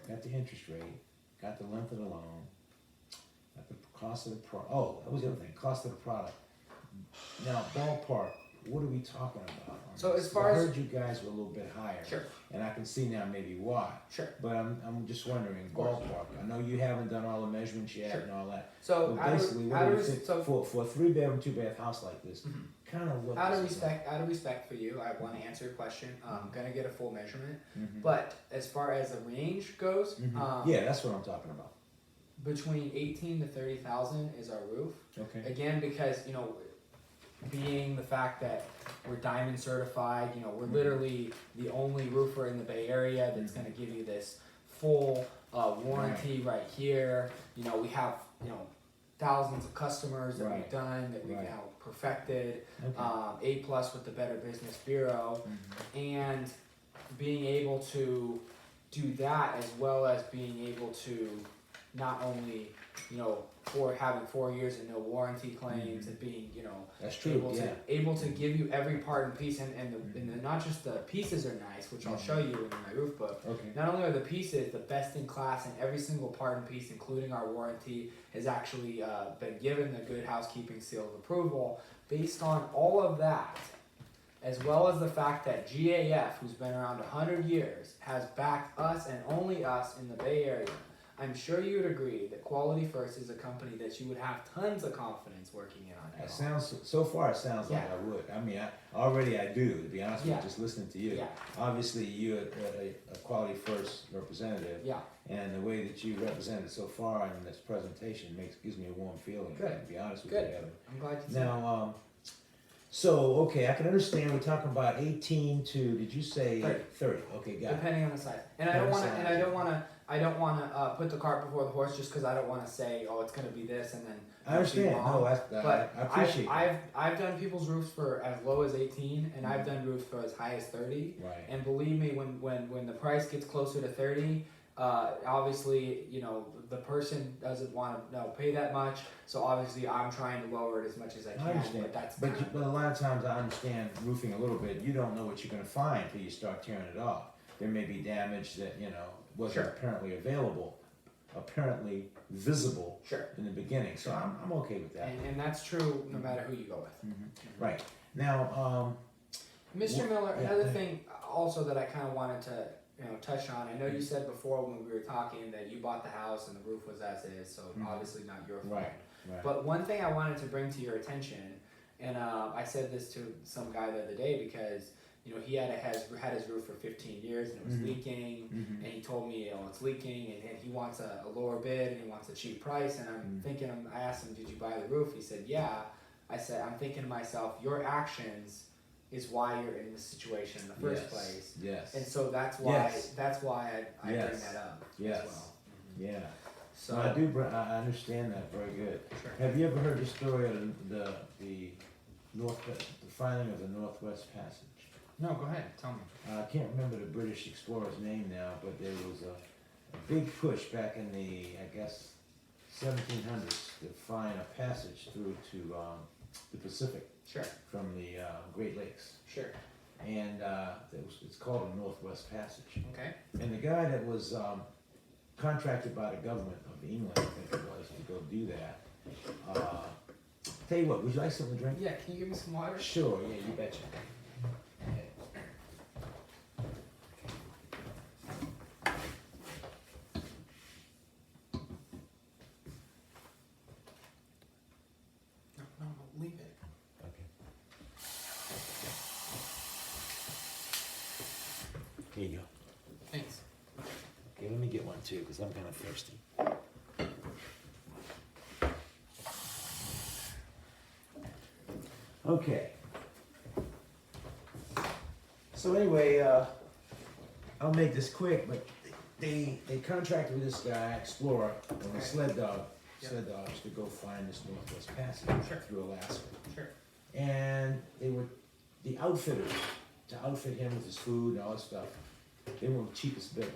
Got the interest rate, got the length of the loan, got the cost of the that was the other thing, cost of the product. Now, ballpark, what are we talking about? on So this? as far I as- heard you guys were a little bit higher. Sure. And I can see now maybe why. Sure. But I'm just wondering, course. ballpark, I know you haven't done all the measurements yet Sure. and all that. So But basically, what out do of you res- think, so for a 3-bedroom, 2-bath house like this, Mhm. kind of what? out of this is like? respect for you, I want to answer your question. I'm gonna get a full measurement, Mhm. but as far as the range goes, Mhm. Yeah, that's what I'm talking about. between 18 to 30,000 is our roof. Okay. Again, because being the fact that we're diamond certified, we're literally the only roofer in the Bay Area that's Mhm. gonna give you this full warranty right here. We have thousands of customers that Right. we've done that we've Right. now perfected. Okay. A+ with the Better Business Bureau, Mhm. and being able to do that as well as being able to not only for having 4 years and no warranty claims Mhm. and being That's true, able yeah. to able to give you every part and piece, and not just the pieces are nice, which I'll show you in my roof book. Okay. Not only are the pieces the best in class, and every single part and piece, including our warranty, has actually been given the Good Housekeeping seal of approval. Based on all of that, as well as the fact that GAF, who's been around 100 years, has backed us and only us in the Bay Area, I'm sure you would agree that Quality First is a company that you would have tons of confidence working in on. It sounds, so far it sounds like Yeah. I would. I mean, already I do, to be honest with Yeah. you, just listening to you. Yeah. Obviously, you're a Quality First representative. Yeah. And the way that you represented so far in this presentation gives me a warm feeling, Good. to be honest with Good. you, Evan. I'm glad you said that. Now, okay, I can understand, we're talking about 18 to, did you say 30. 30? Okay, got it. Depending on the size. And I don't want to. And I don't want to put the cart before the horse just because I don't want to say, oh, it's going to be this, and then. I understand, be wrong. no, But I appreciate that. I've done people's roofs for as low as 18, and I've done roofs for as high as 30. Right. And believe me, when the price gets closer to 30, obviously the person doesn't want to pay that much. So obviously I'm trying to lower it as much as I can. I understand, But that's but kind of- a lot of times I understand roofing a little bit, you don't know what you're gonna find till you start tearing it off. There may be damage that, wasn't Sure. apparently visible Sure. in the beginning, so I'm okay with that. And that's true no matter who you go with. Right, now, Mr. What- Miller, yeah, another yeah. thing also that I kind of wanted to touch on. I know you said before when we were talking that you bought the house and the roof was as is, so Mhm. obviously not your fault. right, right. But one thing I wanted to bring to your attention, and I said this to some guy the other day because he had his roof for 15 years and it was Mhm. leaking, Mhm. and he told me it's leaking and he wants a lower bid and he wants a cheap price, and I'm Mhm. thinking, I asked him, did you buy the roof? He said, yeah. I said, I'm thinking to myself, your actions is why you're in this situation in the first Yes, place. Yes, And so that's why Yes. I bring Yes. that up Yes. as well. yeah. So No, I understand that very good. Sure. Have you ever heard the story of the filing of the Northwest Passage? No, go ahead, tell me. I can't remember the British explorer's name now, but there was a big push back in the, I guess, 1700s to find a passage through to the Pacific Sure, from the Great Lakes. sure. And it's called the Northwest Passage. Okay. And the guy that was contracted by the government of England, I think it was, to go do that. Tell you what, would you like something to drink? Yeah, can you give me some water? Sure, yeah, you betcha. No, leave it. Okay. Here you go. Thanks. too, because I'm kind of thirsty. Okay. So anyway, I'll make this quick, but they contracted with this guy, Explorer, on a sled dogs to go find this Northwest Passage through Alaska. Sure. And they were the outfitters to outfit him with his food and all that stuff. They were the cheapest bidder.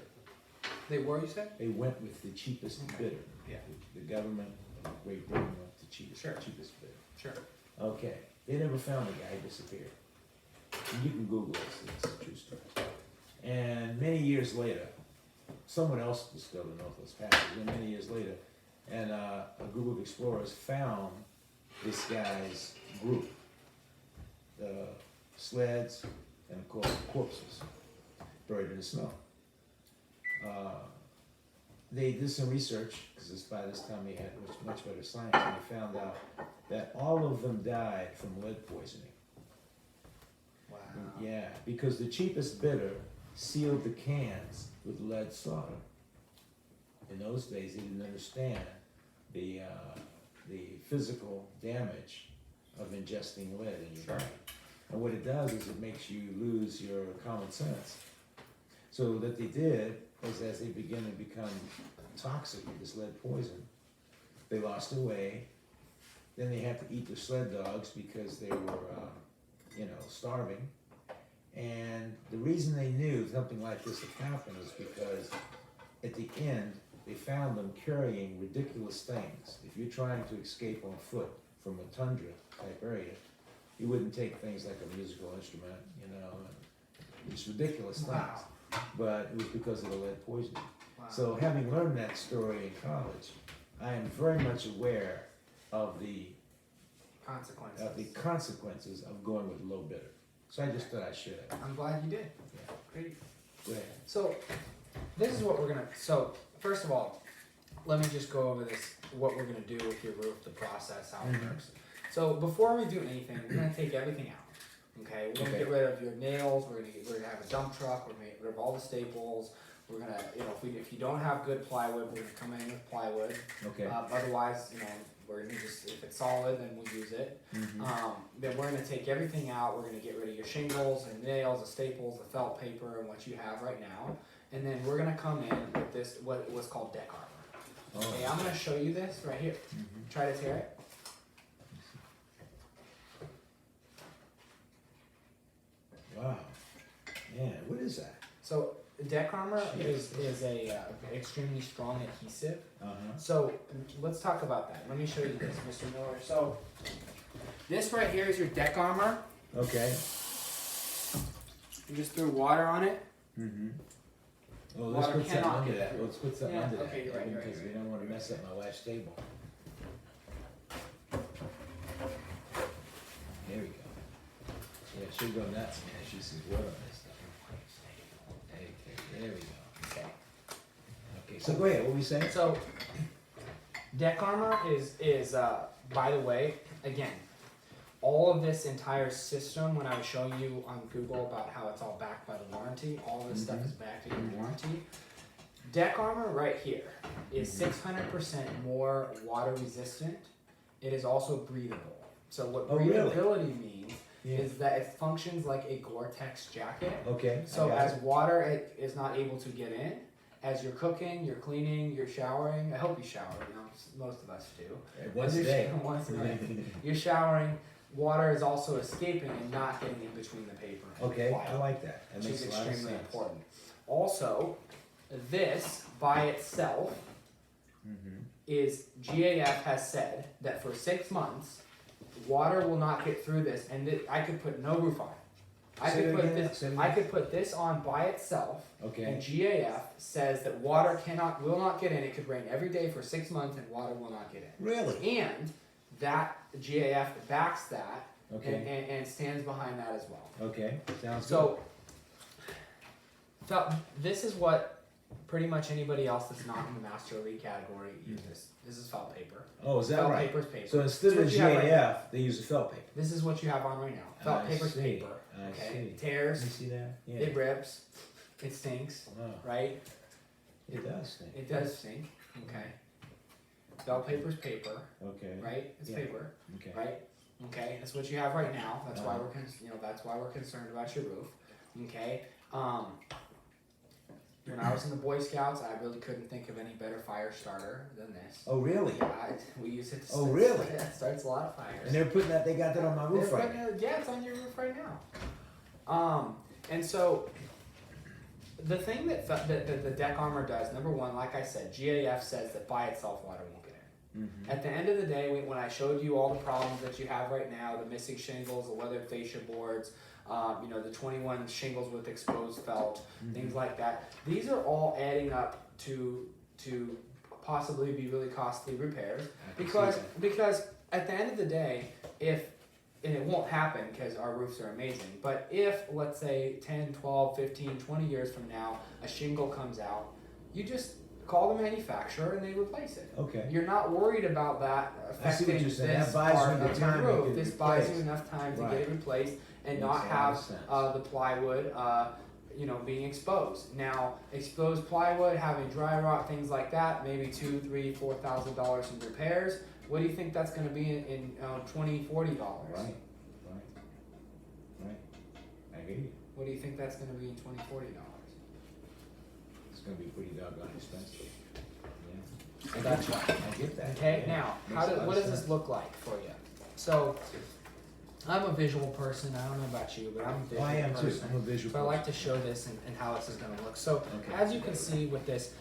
They were, you said? They went with the cheapest bidder. Yeah. The government of Great Britain went the cheapest bidder. Sure. Okay. They never found the guy. He disappeared. And you can Google this. It's a true story. And many years later, someone else discovered the Northwest Passage. And many years later, and a group of explorers found this guy's group, the sleds and of course corpses buried in the snow. They did some research because by this time they had much better science, and they found out that all of them died from lead poisoning. Wow. Yeah, because the cheapest bidder sealed the cans with lead solder. In those days, they didn't understand the physical damage of ingesting lead in your body. And what it does is it makes you lose your common sense. So what they did was, as they began to become toxic with this lead poison, they lost their way. Then they had to eat their sled dogs because they were, starving. And the reason they knew something like this had happened is because at the end, they found them carrying ridiculous things. If you're trying to escape on foot from a tundra type area, you wouldn't take things like a musical instrument, it's ridiculous things. Wow. But it was because of the lead poisoning. Wow. So having learned that story in college, I am very much aware of the consequences of going with low bidder. So I just thought I'd share that. I'm glad you did. Yeah. Great. Go ahead. So, this is what we're gonna. So, first of all, let me just go over this. What we're gonna do with your roof, the process, how it works. So, before we do anything, we're gonna take everything out. Okay, we're gonna get rid of your nails. We're gonna have a dump truck. We're gonna get rid of all the staples. We're gonna, if you don't have good plywood, we're gonna come in with plywood. Okay. Otherwise, we're gonna just, if it's solid, then we'll use it. Then we're gonna take everything out. We're gonna get rid of your shingles and nails, the staples, the felt paper, and what you have right now. And then we're gonna come in with this, what's called deck armor. Oh. Okay, I'm gonna show you this right here. Try to tear it. Wow. Man, what is that? So deck armor is a extremely strong adhesive. Uh-huh. So let's talk about that. Let me show you this, Mr. Miller. So this right here is your deck armor. Okay. You just threw water on it. Mm-hmm. Well, let's Water put something cannot under get that. through. Let's put something Yeah, under that. okay, you're right, Because we don't want to mess up my wife's table. There we go. Yeah, she'll go nuts, man. She sees water on this stuff. Okay, there we go. Okay. Okay, so go ahead. What were we saying? So deck armor is by the way, again, all of this entire system, when I was showing you on Google about how it's all backed by the warranty, all this stuff is backed by the warranty. Deck armor right here is 600% more water resistant. It is also breathable. So what breathability means is that it functions like a Gore-Tex jacket. Okay. So as water is not able to get in, as you're cooking, you're cleaning, you're showering. I hope you shower. Most of us do. Once a day. Once a day. You're showering. Water is also escaping and not getting in between the paper. Okay, I like that. That Which makes is a lot of extremely sense. important. Also, this by itself is GAF has said that for 6 months, water will not get through this, and I could put no roof on it. I could put this on by itself, Okay. and GAF says that water will not get in. It could rain every day for 6 months, and water will not get in. Really? And that GAF backs that Okay. and stands behind that as well. Okay. Sounds So, this is what pretty much anybody else that's not in the Master Elite category uses. This is felt paper. good. Oh, is that Felt right? paper's paper. So instead It's of what you have right GAF, they use a felt paper. This is what you have on right now. Felt I paper's see. paper. I Okay. see. It tears. You see that? Yeah. It rips. It stinks. Wow. Right? It does stink. It does stink. Okay. Felt paper's paper, Okay. right? It's Yeah. paper, Okay. right? Okay. That's what you have right now. That's why Uh-huh. that's why we're concerned about your roof. Okay. When I was in the Boy Scouts, I really couldn't think of any better fire starter than this. Oh, really? Yeah, we use it to Oh, really? It starts a lot of fires. And they're putting that. They got that on my roof It's right like now. yeah, it's on your roof right now. And so the thing that the deck armor does, number one, like I said, GAF says that by itself water won't get in. Mm-hmm. At the end of the day, when I showed you all the problems that you have right now, the missing shingles, the weathered fascia boards, the 21 shingles with exposed felt, things like that, these are all adding up to possibly be really costly repairs. Because at the end of the day, and it won't happen because our roofs are amazing, but if, let's say, 10, 12, 15, 20 years from now, a shingle comes out, you just call the manufacturer and they replace it. Okay. You're not worried about that I see what affecting you're saying. this That buys part you the of time your to roof. get it This buys you replaced. enough time to Right. get it replaced and Makes not a lot have of sense. the plywood being exposed. Now, exposed plywood, having dry rot, things like that, maybe $2,000, $3,000, $4,000 in repairs. What do you think that's going to be in $20, $40? Right. I hear you. What do you think that's going to be in $20, $40? It's gonna be pretty doggone expensive. Yeah. So that's why. I get that. Okay, Yeah. now, Makes a lot what of does this sense. look like for you? So, I'm a visual person. I don't know about you, but I'm a visual Well, I am too. person. I'm a visual So I like to person. show this and how this is going to look. So Okay. as you can see with this,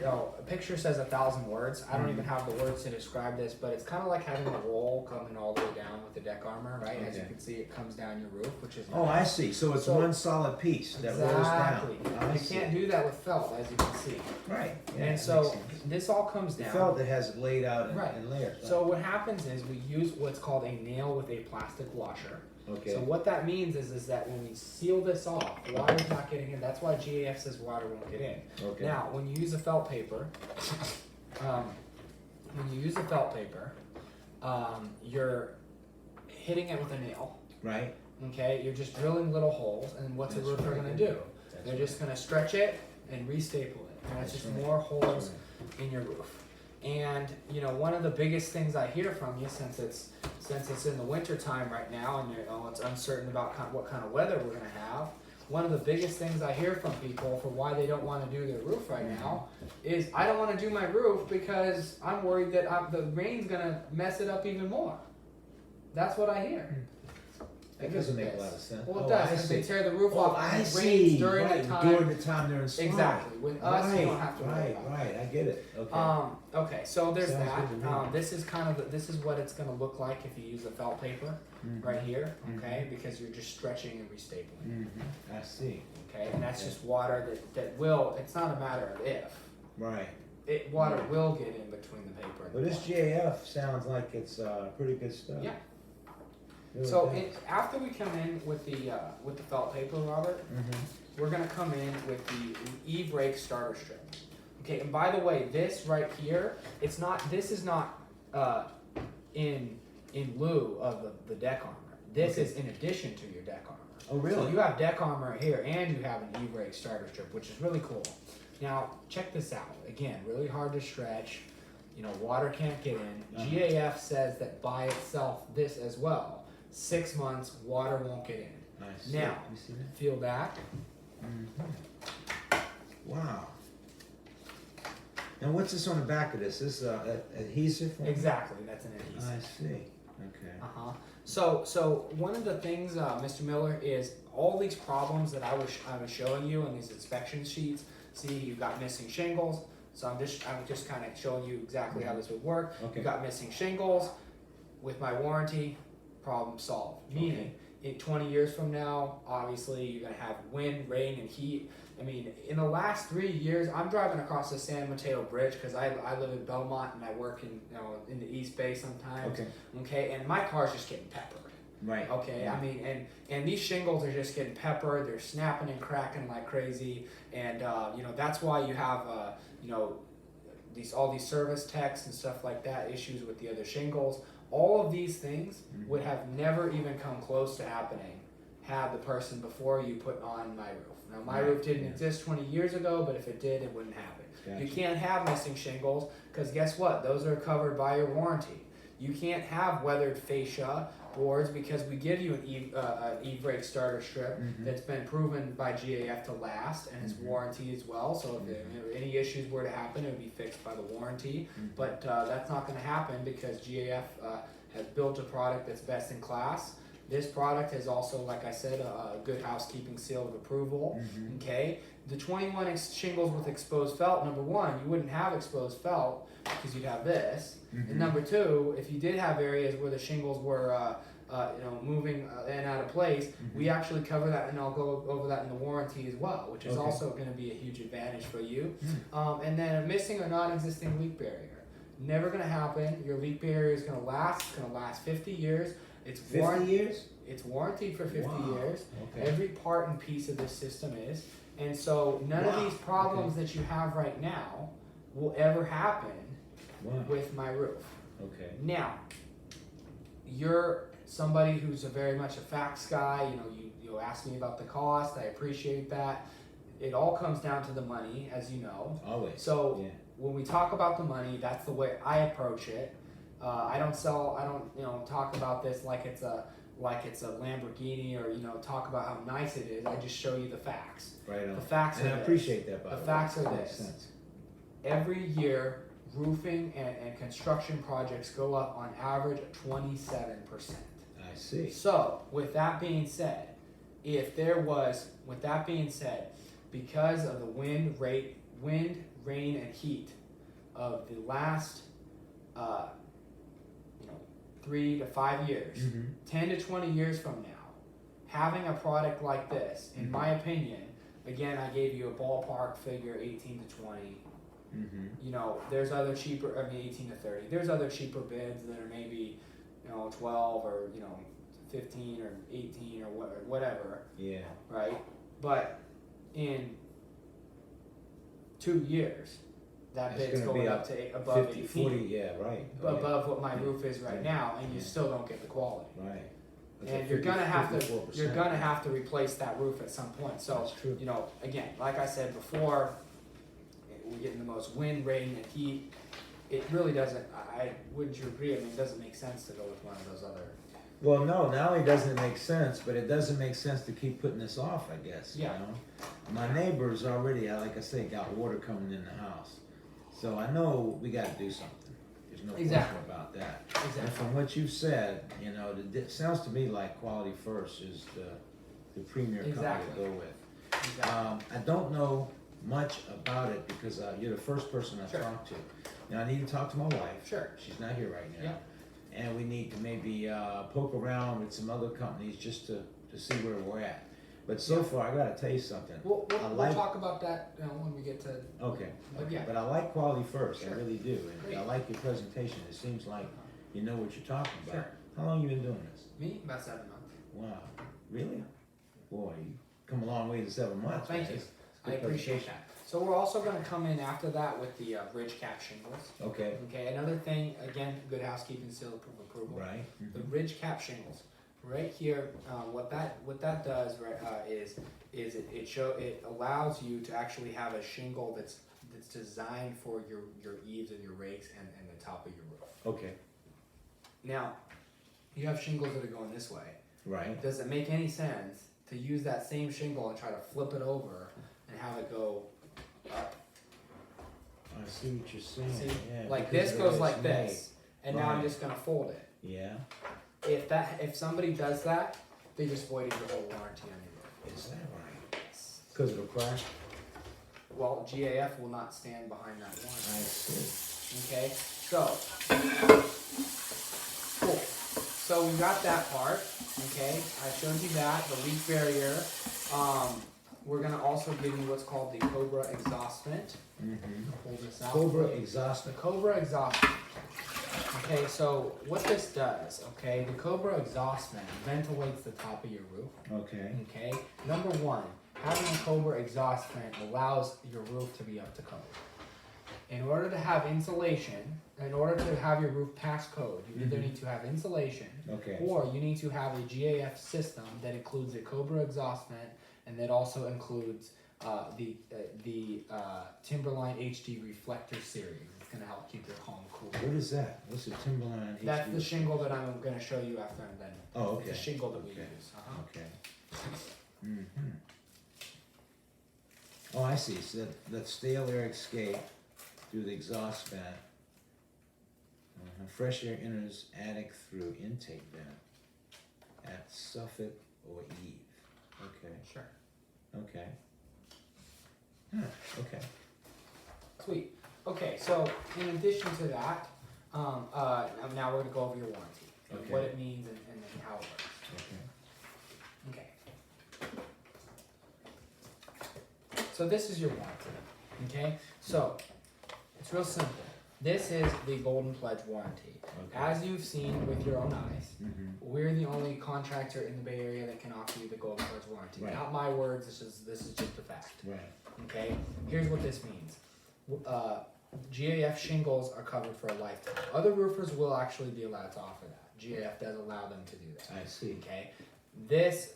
a picture says 1,000 words. I don't Mhm. even have the words to describe this, but it's kind of like having a roll coming all the way down with the deck armor, right? As you Okay. can see, it comes down your roof, which is Oh, I see. So it's So- one solid piece that rolls exactly. down. I You see. can't do that with felt, as you can see. Right. Yeah, And that so makes sense. this all comes The down. felt that has it laid out in, Right. in layers. So what happens is we use what's called a nail with a plastic washer. Okay. So what that means is that when we seal this off, water's not getting in. That's why GAF says water won't get in. Okay. Now, when you use a felt paper, you're hitting it with a nail. Right. Okay, you're just drilling little holes, and what's a That's roofer right. gonna do? That's They're right. just gonna stretch it and restaple it, and that's That's just right. more holes That's in your roof. And one of the biggest things I hear from you, since it's in the winter time right now, and it's uncertain about what kind of weather we're gonna have. One of the biggest things I hear from people for why they don't want to do their roof right now is I don't want to do my roof because I'm worried that the rain's gonna mess it up even more. That's what I hear. That doesn't make a lot of sense. Well, it Oh, does I because they see. tear the roof Oh, off I and it see. rains during Right, that time. during the time they're installing. Exactly. With us, you don't have to worry about Right. I get it. Okay. Okay, so there's Sounds that. good to me. This is what it's gonna look like if you use the felt paper right here, okay? Because you're just stretching and restapling, Mm-hmm. I see. okay? And that's Okay. just water that will. It's not a matter of if. Right. Water will get in between the paper and Well, the this water. GAF sounds like it's pretty good stuff. Yeah. Really So does. after we come in with the felt paper, Robert, we're gonna come in with the E-brake starter strip. Okay, and by the way, this right here, this is not in lieu of the deck armor. This Okay. is in addition to your deck armor. Oh, really? So you have deck armor here and you have an E-brake starter strip, which is really cool. Now, check this out. Again, really hard to stretch. Water can't get in. GAF says that by itself, this as well. 6 months, water won't get in. I see. Now, You see that? feel that. Wow. And what's this on the back of this? This adhesive? Exactly, that's an adhesive. I see. Okay. Uh-huh. So one of the things, Mr. Miller, is all these problems that I was showing you in these inspection sheets. See, you've got missing shingles. So I'm just kind of showing you exactly how this would work. Okay. You've got missing shingles. With my warranty, problem solved. Meaning, in 20 years from now, obviously you're gonna have wind, rain, and heat. I mean, in the last 3 years, I'm driving across the San Mateo Bridge because I live in Belmont and I work in the East Bay sometimes. Okay. Okay, and my car's just getting peppered. Right. Okay, I mean, and these shingles are just getting peppered. They're snapping and cracking like crazy, and that's why you have all these service techs and stuff like that, issues with the other shingles. All of these things would have never even come close to happening had the person before you put on my roof. Now, my Right, roof didn't yeah. exist 20 years ago, but if it did, it wouldn't happen. Gotcha. You can't have missing shingles because guess what? Those are covered by your warranty. You can't have weathered fascia boards because we give you an E-brake starter strip Mhm. that's been proven by GAF to last and it's Mhm. warranty as well. So if any issues were to happen, it would be fixed by the warranty. Mhm. But that's not going to happen because GAF has built a product that's best in class. This product has also, like I said, a good housekeeping seal of approval. Mhm. Okay, the 21 shingles with exposed felt. Number one, you wouldn't have exposed felt because you'd have this. Mhm. And number two, if you did have areas where the shingles were, moving in and out of place, Mhm. we actually cover that, and I'll go over that in the warranty as well, which is Okay. also going to be a huge advantage for you. Mm. And then a missing or non-existing leak barrier. Never going to happen. Your leak barrier is going to last. It's going to last 50 years. It's 50 years? It's warranted for 50 Wow. years. Okay. Every part and piece of this system is. And so none Wow. of these problems that you have right now will ever happen Wow. with my roof. Okay. Now, you're somebody who's very much a facts guy. You ask me about the cost. I appreciate that. It all comes down to the money, as you know. Always. So Yeah. when we talk about the money, that's the way I approach it. I don't talk about this like it's a Lamborghini or talk about how nice it is. I just show you the facts. Right on. The facts And are I this. appreciate that, by The the way. facts are Makes this. sense. Every year, roofing and construction projects go up on average 27%. I see. So, with that being said, because of the wind, rain, and heat of the last 3 to 5 years, Mhm. 10 to 20 years from now, having a product like this, in Mhm. my opinion, again, I gave you a ballpark figure, 18 to 20. Mhm. There's other cheaper, 18 to 30. There's other cheaper bids that are maybe, 12 or, 15 or 18 or whatever, Yeah. right? But in 2 years, that It's bid's gonna going be up up to above 50, 8 40, feet, yeah, right. Oh, yeah. above what my roof is right Yeah. now, and you Yeah. still don't get the quality. Right. That's And a you're gonna have to 54%. you're gonna have to replace that roof at some point. So That's true. again, like I said before, we're getting the most wind, rain, and heat. It really doesn't. Wouldn't you agree? I mean, it doesn't make sense to go with one of those other. Well, no, not only doesn't it make sense, but it doesn't make sense to keep putting this off, I guess, Yeah. you know? My neighbors already, like I say, got water coming in the house. So I know we gotta do something. There's no Exactly. question about that. And Exactly. from what you've said, it sounds to me like Quality First is the premier company Exactly. to go with. Exactly. I don't know much about it because you're the first person I've Sure. talked to. Now I need to talk to my wife. Sure. She's not here right now. Yeah. And we need to maybe poke around with some other companies just to see where we're at. But so Yeah. far, I gotta tell you something. We'll like- talk about that when we get to. Okay. But yeah. But I like Quality First, Sure. I really do. And Great. I like your presentation. It seems like you know what you're talking about. Sure. How long you been doing this? Me about 7 months. Wow. Really? Boy, you come a long way in 7 months. Thank man. you. It's I good appreciate presentation. that. So we're also going to come in after that with the ridge cap shingles. Okay. Okay. Another thing, again, good housekeeping seal of approval. Right. The ridge cap shingles, right here, what that does, right, is it allows you to actually have a shingle that's designed for your eaves and your rakes and the top of your roof. Okay. Now, you have shingles that are going this way. Right. Does it make any sense to use that same shingle and try to flip it over and have it go up? I see what you're saying. See, Yeah, like because this of the goes way like it's this, and now I'm Right. just gonna fold it. made. Yeah. If somebody does that, they just voided your whole warranty on your roof. Is that right? Because it'll crack? Well, GAF will not stand behind that I warranty. see. Okay, so cool. So we got that part. Okay, I showed you that the leak barrier. We're gonna also give you what's called the Cobra exhaust vent. Mm-hmm. Pull this out. Cobra exhaust. The Cobra exhaust vent. Okay, so what this does, okay, the Cobra exhaust vent ventilates the top of your roof. Okay. Okay, number one, having a Cobra exhaust vent allows your roof to be up to code. in order to have insulation, in order to have your roof pass code, you either need to have insulation, Okay. or you need to have a GAF system that includes a Cobra exhaust vent, and that also includes the Timberline HD reflector series. It's going to help keep your home cool. What is that? What's the Timberline HD? That's the shingle that I'm going to show you after I'm done. Oh, It's okay. the shingle that we Okay. use. Okay. Mm-hmm. Oh, I see. So let stale air escape through the exhaust vent. Fresh air enters attic through intake vent at soffit or eave. Okay. Sure. Okay. Huh. Okay. Sweet. Okay, so in addition to that, now we're going to go over your warranty, and Okay. what it means and how it works. Okay. Okay. So this is your warranty. Okay? So it's real simple. This is the Golden Pledge warranty. Okay. As you've seen with your own eyes, Mm-hmm. we're the only contractor in the Bay Area that can offer you the Golden Pledge warranty. Right. Not my words, this is just a fact. Right. Okay? Here's what this means. GAF shingles are covered for a lifetime. Other roofers will actually be allowed to offer that. GAF does allow them to do that. I see. Okay? This,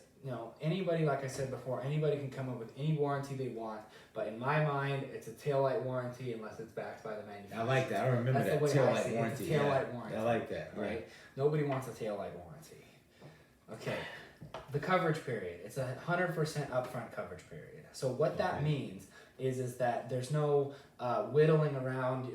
anybody, like I said before, anybody can come up with any warranty they want, but in my mind, it's a taillight warranty unless it's backed by the manufacturer. I like that. I remember That's the that way I taillight see it. warranty. It's a taillight warranty. I like that. Right? Nobody wants a taillight warranty. Okay. The coverage period. It's 100% upfront coverage period. So what that Okay. means is that there's no whittling around,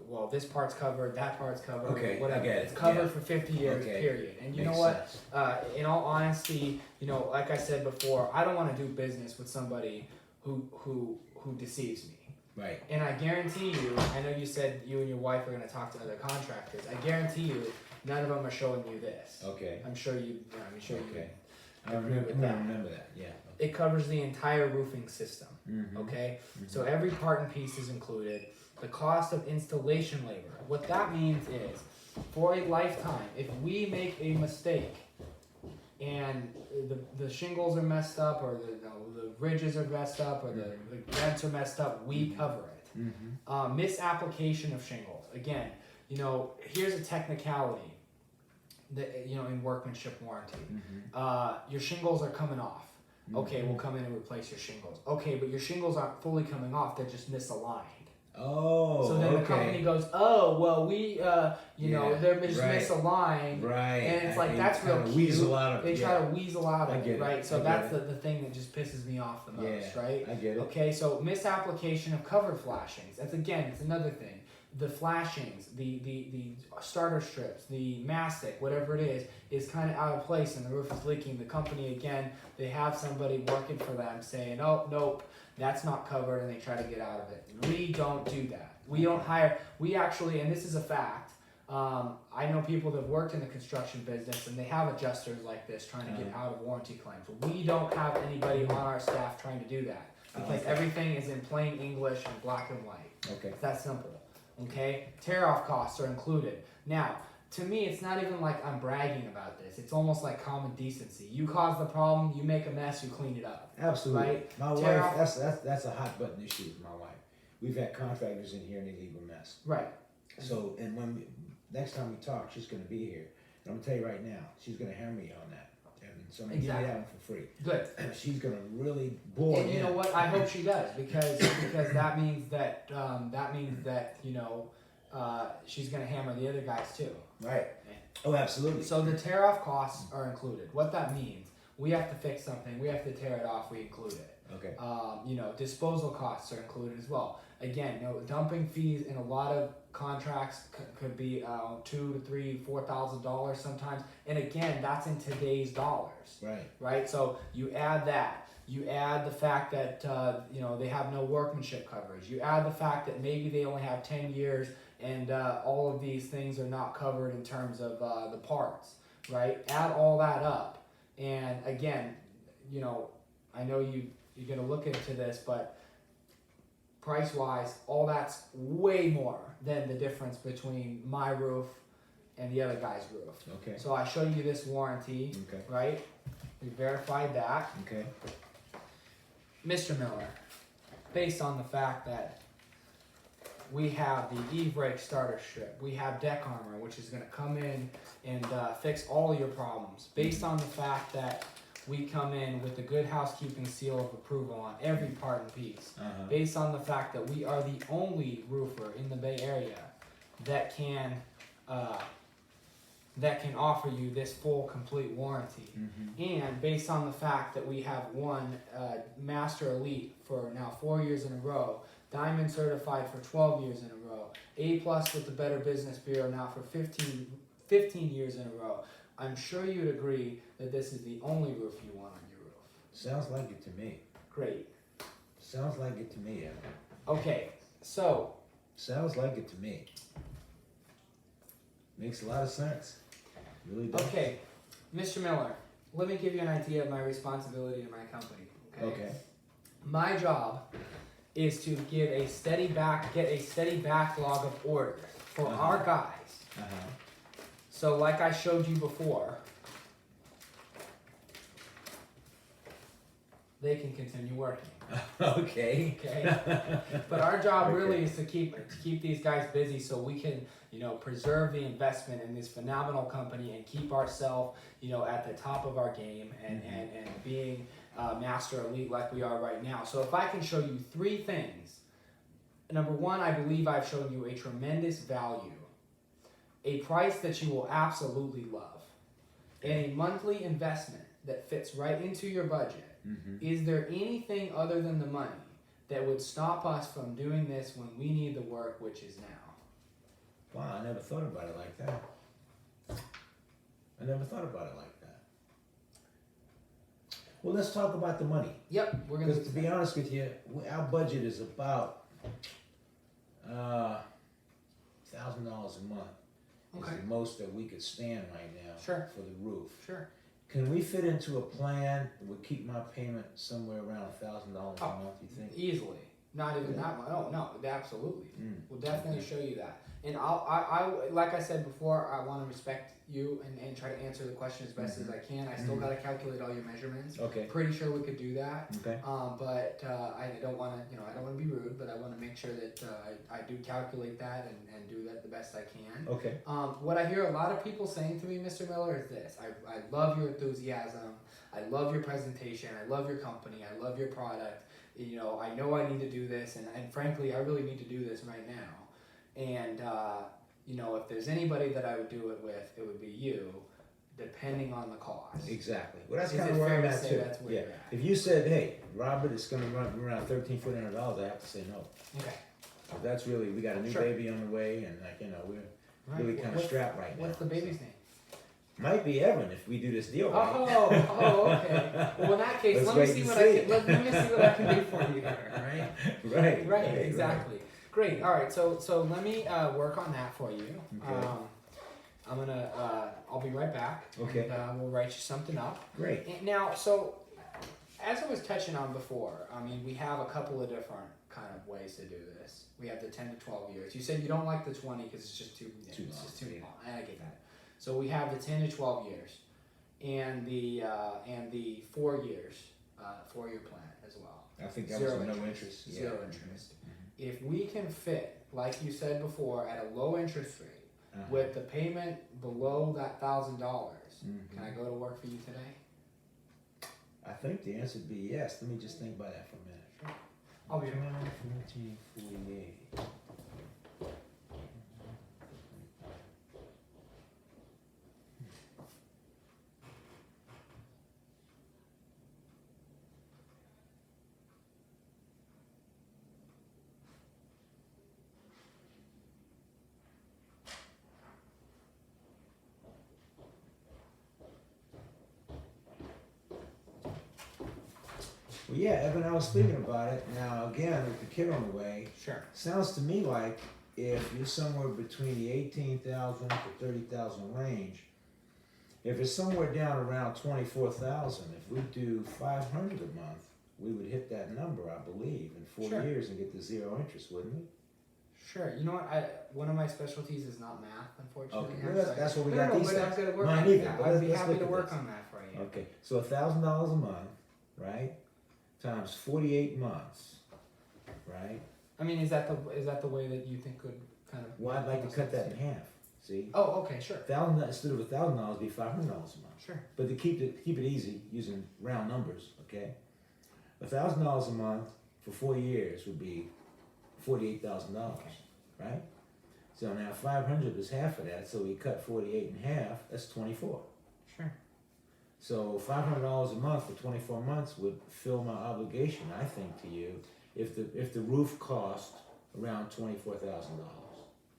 well, this part's covered, that part's covered, Okay, I whatever. get it, It's covered yeah. for 50 years, Okay. period. And you Makes know what? sense. In all honesty, like I said before, I don't want to do business with somebody who deceives me. Right. And I guarantee you, I know you said you and your wife are going to talk to other contractors. I guarantee you, none of them are showing you this. Okay. I'm sure you. Okay. I agree remember, with I that. remember that. Yeah. It covers the entire roofing system. Mm-hmm. Okay, so every part and piece is included. The cost of installation labor. What that means is, for a lifetime, if we make a mistake and the shingles are messed up, or the ridges are messed up, or the vents are messed up, we cover it. Mm-hmm. Misapplication of shingles. Again, here's a technicality that in workmanship warranty. Mm-hmm. Your shingles are coming off. Okay, we'll come in and replace your shingles. Okay, but your shingles aren't fully coming off; they're just misaligned. Oh. So then okay. the company goes, "Oh, well, we, they're just right. misaligned." Right. And it's like, They that's real kinda cute. Weasel out of They it. try to weasel out I of get it, it. right? So I get that's it. the thing that just pisses me off the most, Yeah, right? I get it. Okay, so misapplication of covered flashings. That's it's another thing. The flashings, the starter strips, the mastic, whatever it is kind of out of place and the roof is leaking. The company, again, they have somebody working for them saying, "Oh, nope, that's not covered," and they try to get out of it. We don't do that. We don't hire, we actually, and this is a fact, I know people that have worked in the construction business and they have adjusters like this trying to get out of warranty claims. We don't have anybody on our staff trying to do that because everything is in plain English and black and white. Okay. It's that simple. Okay? Tear-off costs are included. Now, to me, it's not even like I'm bragging about this. It's almost like common decency. You cause the problem, you make a mess, you clean it up. Absolutely. Right? My Tear wife, off- that's a hot button issue with my wife. We've had contractors in here and they leave a mess. Right. So, and next time we talk, she's going to be here. And I'm going to tell you right now, she's going to hammer me on that. And so I'm going to give you that one for free. Good. She's going to really bore And you in. know what? I hope she does because that means that she's gonna hammer the other guys too. Right. Oh, absolutely. So the tear off costs are included. What that means, we have to fix something, we have to tear it off, we include it. Okay. Disposal costs are included as well. Again, dumping fees in a lot of contracts could be $2,000 to $3,000, $4,000 sometimes. And again, that's in today's dollars. Right. Right? So you add that. You add the fact that they have no workmanship coverage. You add the fact that maybe they only have 10 years and all of these things are not covered in terms of the parts. Right? Add all that up. And again, I know you're going to look into this, but price-wise, all that's way more than the difference between my roof and the other guy's roof. Okay. So I show you this warranty, Okay. right? We verified that. Okay. Mr. Miller, based on the fact that we have the E-brake starter strip, we have deck armor, which is going to come in and fix all your problems based on the fact that we come in with the good housekeeping seal of approval on every part and piece, based on the fact that we are the only roofer in the Bay Area that can offer you this full complete warranty, and based on the fact that we have won Master Elite for now 4 years in a row, Diamond certified for 12 years in a row, A+ with the Better Business Bureau now for 15 years in a row. I'm sure you'd agree that this is the only roof you want on your roof. Sounds like it to me. Great. Sounds like it to me, Evan. Okay, so. Sounds like it to me. Makes a lot of sense. Really does. Okay, Mr. Miller, let me give you an idea of my responsibility to my company. Okay. My job is to get a steady backlog of orders for our guys. So like I showed you before, they can continue working. Okay. But our job really is to keep these guys busy so we can, preserve the investment in this phenomenal company and keep ourselves, at the top of our game and being Master Elite like we are right now. So if I can show you 3 things. Number 1, I believe I've shown you a tremendous value, a price that you will absolutely love, and a monthly investment that fits right into your budget. Is there anything other than the money that would stop us from doing this when we need the work, which is now? Wow, I never thought about it like that. Well, let's talk about the money. Yep, we're gonna. Because to be honest with you, our budget is about $1,000 a month. Okay. Is the most that we could stand right now. Sure. For the roof. Sure. Can we fit into a plan that would keep my payment somewhere around $1,000 a month? You think? Easily. Not even that much. Oh no, absolutely. We'll definitely show you that. And I like I said before, I want to respect you and try to answer the question as best as I can. I still got to calculate all your measurements. Okay. Pretty sure we could do that. Okay. But I don't want to, I don't want to be rude, but I want to make sure that I do calculate that and do that the best I can. Okay. What I hear a lot of people saying to me, Mr. Miller, is this: I love your enthusiasm. I love your presentation. I love your company. I love your product. I know I need to do this, and frankly, I really need to do this right now. And, if there's anybody that I would do it with, it would be you, depending on the cost. Exactly. Well, that's Is kind it of where fair I'm to at say too. that's where you're at? If you said, hey, Robert, it's going to run around $1,300, I have to say no. Okay. So that's really, we got a new baby on the way, and we're really kind of strapped right now. What's the baby's name? Might be Evan if we do this deal right. Okay. Well, in that case, let me see what I can do for you here, right? Right, exactly. Right. Great. All right. So let me work on that for you. Okay. I'm gonna. I'll be right back. Okay. And we'll write you something up. Great. And now, so as I was touching on before, we have a couple of different kind of ways to do this. We have the 10 to 12 years. You said you don't like the 20 because it's just too long. I get that. So we have the 10 to 12 years, and the 4 years, 4-year plan as well. I think that was no interest. Zero interest. If we can fit, like you said before, at a low interest rate, with the payment below that $1,000, can I go to work for you today? I think the answer would be yes. Let me just think about that for a minute. Sure. I'll be 1448. Well, yeah, Evan, I was thinking about it. Now, again, with the kid on the way, Sure. Sounds to me like if you're somewhere between the 18,000 to 30,000 range, if it's somewhere down around 24,000, if we do 500 a month, we would hit that number, I believe, in 4 years and get the zero interest, wouldn't we? Sure. You know what? One of my specialties is not math, unfortunately. Okay, well, that's what we got these days. days. I'm going to work Mine on either, that. but I'd be let's happy look to at work this. on that for you. Okay, so $1,000 a month, right? Times 48 months, right? I mean, is that the way that you think could kind of? Well, I'd like to cut that in half, see? Oh, okay, sure, Instead of $1,000, be $500 a month. sure. But to keep it easy, using round numbers, okay? $1,000 a month for 4 years would be $48,000, right? So now 500 is half of that, so we cut 48 in half. That's 24. Sure. So $500 a month for 24 months would fill my obligation, I think, to you, if the roof cost around $24,000.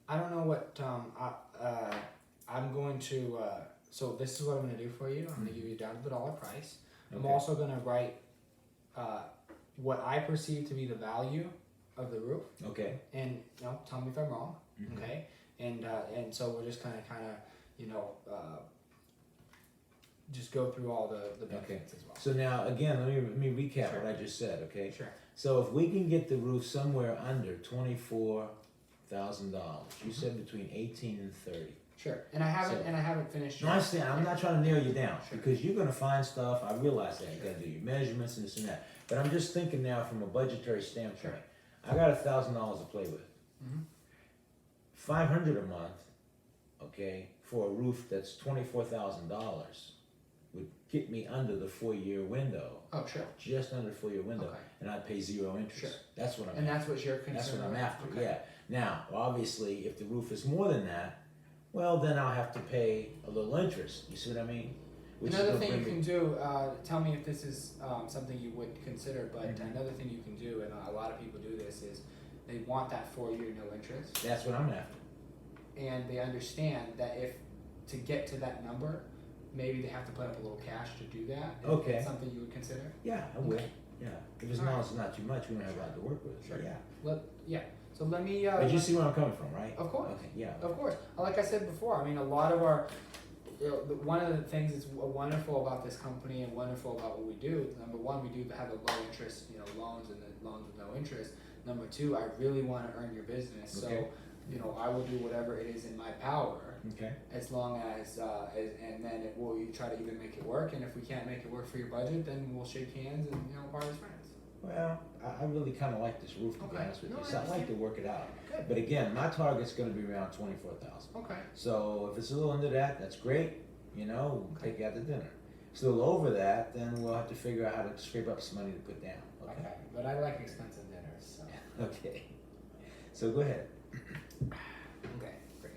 I don't know what I'm going to. So this is what I'm going to do for you. I'm going to give you down to the dollar price. I'm Okay. also going to write what I perceive to be the value of the roof, Okay. and tell me if I'm wrong. Mhm. Okay, and so we're just kind of just go through all the benefits as well. So now again, let me recap Sure. what I just said. Okay. Sure. So if we can get the roof somewhere under $24,000, you said between 18 and 30. Sure. And I haven't So- finished. No, I understand. I'm not trying to nail you down Sure. because you're going to find stuff. I realize that. You got to do your measurements and this and that. But I'm just thinking now from a budgetary standpoint. Sure. I got $1,000 to play with. Mhm. 500 a month, okay, for a roof that's $24,000 would get me under the 4-year window, Oh, sure. just under the 4-year window, Okay. and I'd pay 0 interest. Sure. That's what I'm. And that's what you're concerned. That's what I'm with? after. Okay. Yeah. Now, obviously, if the roof is more than that, well, then I'll have to pay a little interest. You see what I mean? Which is Another gonna thing you bring can do, tell me if this is something you would consider, but Mhm. another thing you can do, and a lot of people do this, is they want that 4-year no interest, That's what I'm after. and they understand that if to get to that number, maybe they have to put up a little cash to do that. Is Okay. that something you would consider? Yeah, I would. Okay. Yeah. If as All long right. as it's not too much, we don't have a lot to work with. Sure. Yeah. So let me. But you see where I'm coming from, right? Of course. Okay. Yeah. Of course. Like I said before, I mean, a lot of our, one of the things that's wonderful about this company and wonderful about what we do, number one, we do have a low interest, loans and then loans with no interest. Number two, I really want to earn your business. Okay. So, I will do whatever it is in my power Okay. as long as, and then we'll try to even make it work. And if we can't make it work for your budget, then we'll shake hands and, part as friends. Well, I really kind of like this roof, to be Okay. honest with No, you. I So I'd like to understand. work it out. Good. But again, my target's going to be around 24,000. Okay. So if it's a little under that, that's great. We'll Okay. take you out to dinner. If it's a little over that, then we'll have to figure out how to scrape up some money to put down. Okay. But I like expensive dinners, so. Okay. So go ahead. Okay, great.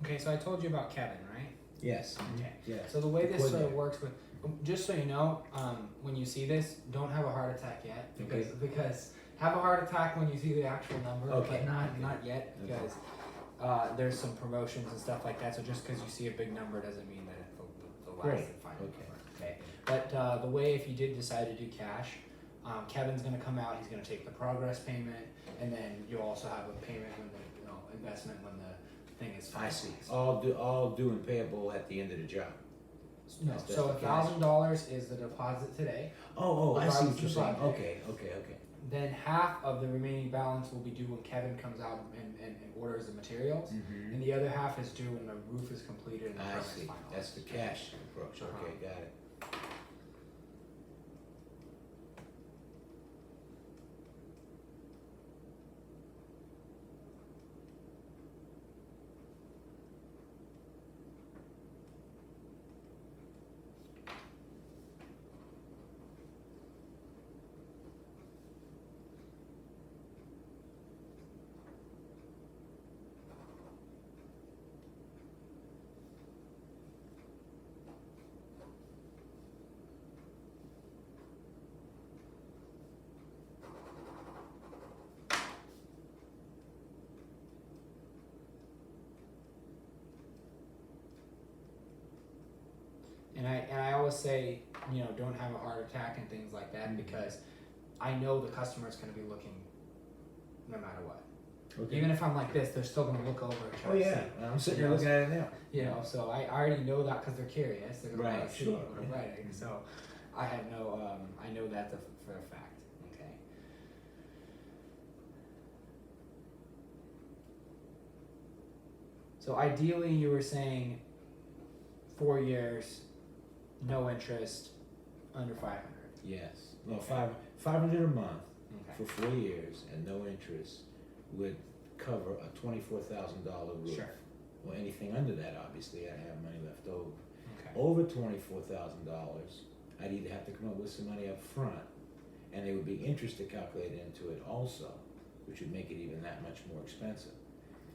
Okay, so I told you about Kevin, right? Yes. Okay. Yes. So the way this Coordinator. works with, just so you know, when you see this, don't have a heart attack yet, because have a heart attack when you see the actual number, Okay. but not yet, Okay. because there's some promotions and stuff like that. So just because you see a big number doesn't mean that it's the last Great. and final Okay. number. Okay. But the way, if you did decide to do cash, Kevin's gonna come out, he's gonna take the progress payment, and then you'll also have a payment when the, investment when the thing is I see. finalized. All due and payable at the end of the job. No, That's so the cash. $1,000 is the deposit today. Oh, I see what Regardless you're of saying. the project. Okay. Then half of the remaining balance will be due when Kevin comes out and orders the materials. Mm-hmm. And the other half is due when the roof is completed and the I permit is see. finalized. That's the cash approach. Okay, got it. And I always say, don't have a heart attack and things like that, because I know the customer's going to be looking no matter what. Okay. Even if I'm like this, they're still going to look over and try Oh to yeah, see. I'm sitting here looking at it now. So I already know that because they're curious. They're going to Right, want to see sure, what I'm yeah. writing. So I have no, I know that for a fact. Okay. So ideally, you were saying 4 years, no interest, under 500. Yes. No, 500 a month Okay. for 4 years and no interest would cover a $24,000 roof. Sure. Well, anything under that, obviously, I have money left over. Okay. Over $24,000, I'd either have to come up with some money up front, and there would be interest to calculate into it also, which would make it even that much more expensive.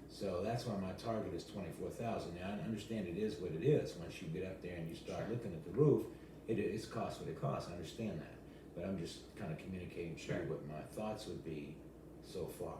So that's why my target is 24,000. Now I understand it is what it is. Once you get up there and you start looking at the roof, it's cost what it costs. I understand that, but I'm just kind of communicating to you what my thoughts would be so far.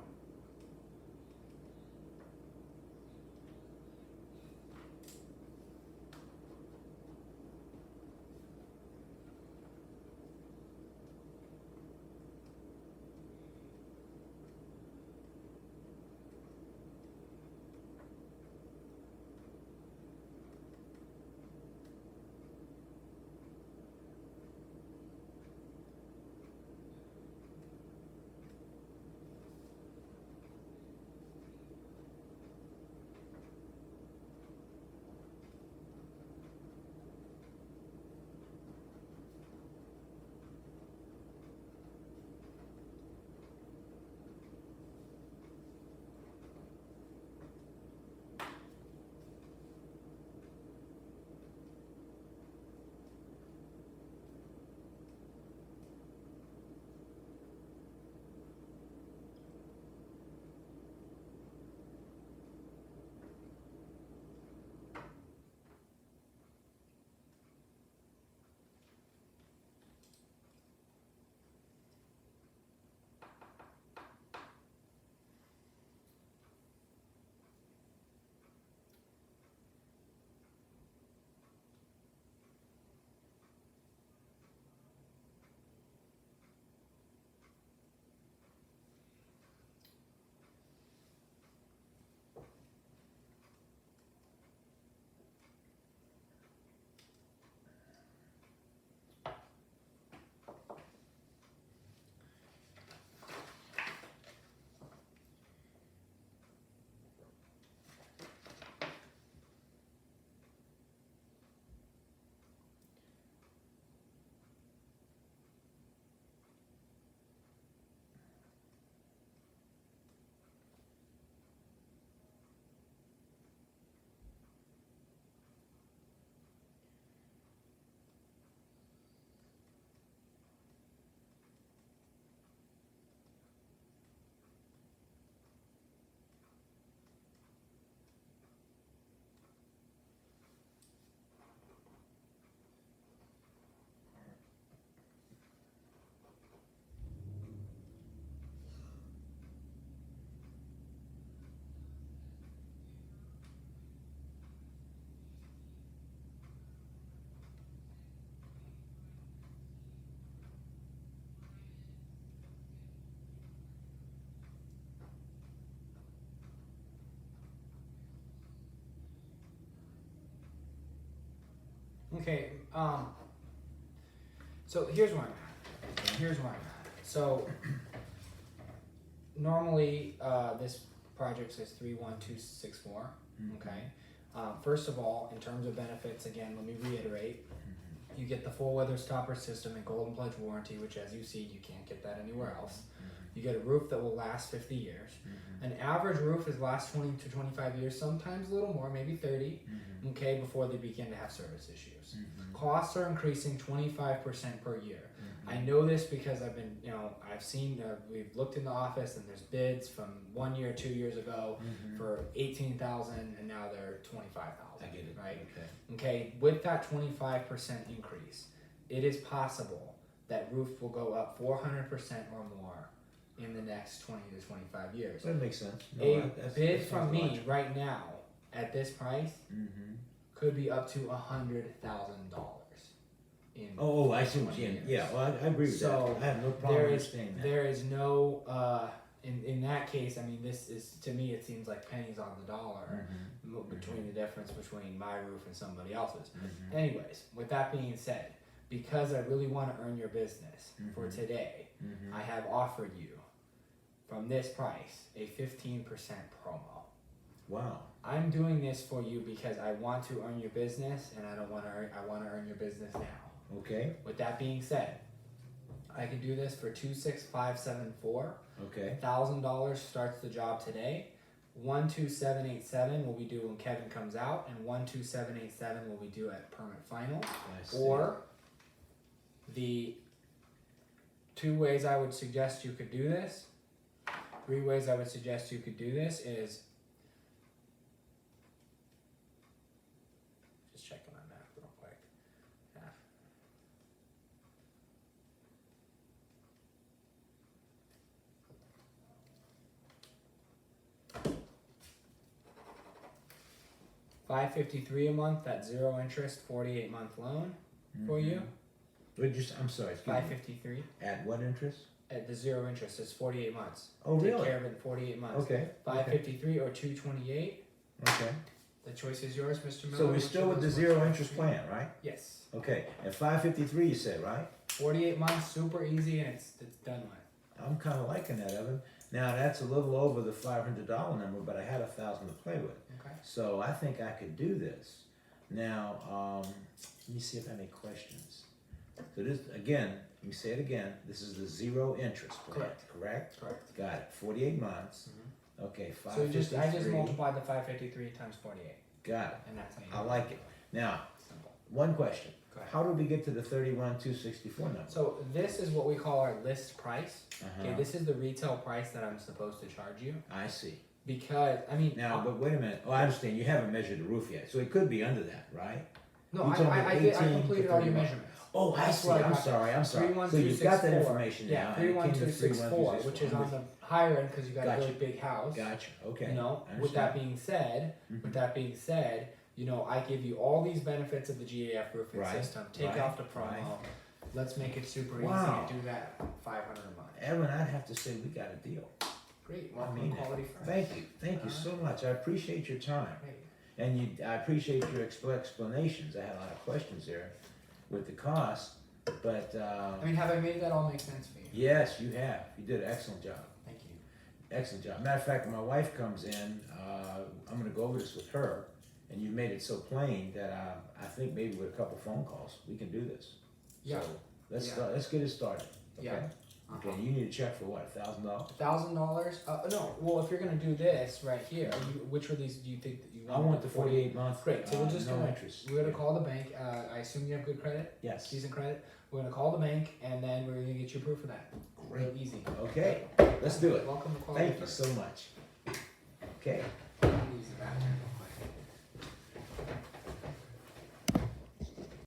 Okay. So here's where I'm at. So normally this project says 31264. Okay. First of all, in terms of benefits, again, let me reiterate. You get the full weather stopper system and Golden Pledge warranty, which, as you see, you can't get that anywhere else. You get a roof that will last 50 years. An average roof is last 20 to 25 years, sometimes a little more, maybe 30, okay, before they begin to have service issues. Costs are increasing 25% per year. I know this because I've been, I've seen, we've looked in the office and there's bids from 1 year, 2 years ago for 18,000 and now they're 25,000. I get it. Right? Okay. Okay, with that 25% increase, it is possible that roof will go up 400% or more in the next 20 to 25 years. That makes sense. No, A that's bid sounds from me logical. right now at this price could be up to $100,000 in. Oh, I see what 20 you're saying. years. Yeah, well, I agree with So, that. I have no problem There is understanding that. there is no in that case. I mean, this is, to me, it seems like pennies on the dollar between the difference between my roof and somebody else's. Anyways, with that being said, because I really want to earn your business for today, I have offered you from this price a 15% promo. Wow. I'm doing this for you because I want to earn your business, and I want to earn your business now. Okay. With that being said, I can do this for 26574. Okay. $1,000 starts the job today. 12787 will be due when Kevin comes out, and 12787 will be due at permit final. I see. Or the 2 ways I would suggest you could do this. 3 ways I would suggest you could do this is just checking my math real quick. Yeah. $553 a month. That's 0 interest, 48-month loan for you. I'm sorry. Excuse me. $553 At what interest? at the 0 interest. It's 48 months. Oh, Take really? care of it in 48 months. Okay. $553 or $228. Okay. The choice is yours, Mr. Miller. So we're Which still of with the those 0 works interest best for you? plan, right? Yes. Okay. At 553, you said, right? 48 months, super easy, and it's done with. I'm kind of liking that, Evan. Now that's a little over the $500 number, but I had 1,000 to play with, Okay. so I think I could do this. Now, let me see if I have any questions. So this again, let me say it again. This is the 0 interest plan, Correct. correct? Correct. Got it. 48 months. Okay. So 553. I just multiplied the 553 times 48, Got it. and that's how you. I like it. Now, Simple. one question. Go ahead. How did we get to the 31,264 number? So this is what we call our list price. Uh-huh. Okay, this is the retail price that I'm supposed to charge you I see. because I mean Now, but wait a minute. Oh, I understand. You haven't measured the roof yet, so it could be under that, right? no, you told me I 18 completed to all your 31. measurements. Oh, I That's see. what I I'm got. sorry. So you've got that 31264. information Yeah, now. and it came to 31264, which is on the higher end because you got a Gotcha. really big house. Gotcha. Okay. You know, I with that understand. being said, you know, I give you all these benefits of the GAF roofing Right, system. Take right, off the promo. right. Let's make it super Wow. easy and do that $500 a month. Evan, I'd have to say we got a deal. Great. I Welcome mean to it. Quality First. Thank you. Thank you so much. I appreciate your time. Great. And I appreciate your explanations. I had a lot of questions there with the cost, but I mean, have I made that all make sense for you? yes, you have. You did an excellent job. Thank you. Excellent job. Matter of fact, when my wife comes in, I'm going to go over this with her, and you made it so plain that I think maybe with a couple phone calls, we can do this. Yeah. So let's Yeah. start, let's get it started. Okay. Yeah. Okay. You need a check for what? $1,000. $1,000? No. Well, if you're gonna do this right here, which of these do you think that you I want? want the 48 month. Great. So we're just no gonna interest. we're gonna call the bank. I assume you have good credit, Yes. decent credit. We're gonna call the bank, and then we're gonna get you proof of that. Great. Real easy. Okay. Let's do it. Welcome to Quality Thank you First. so much. Okay.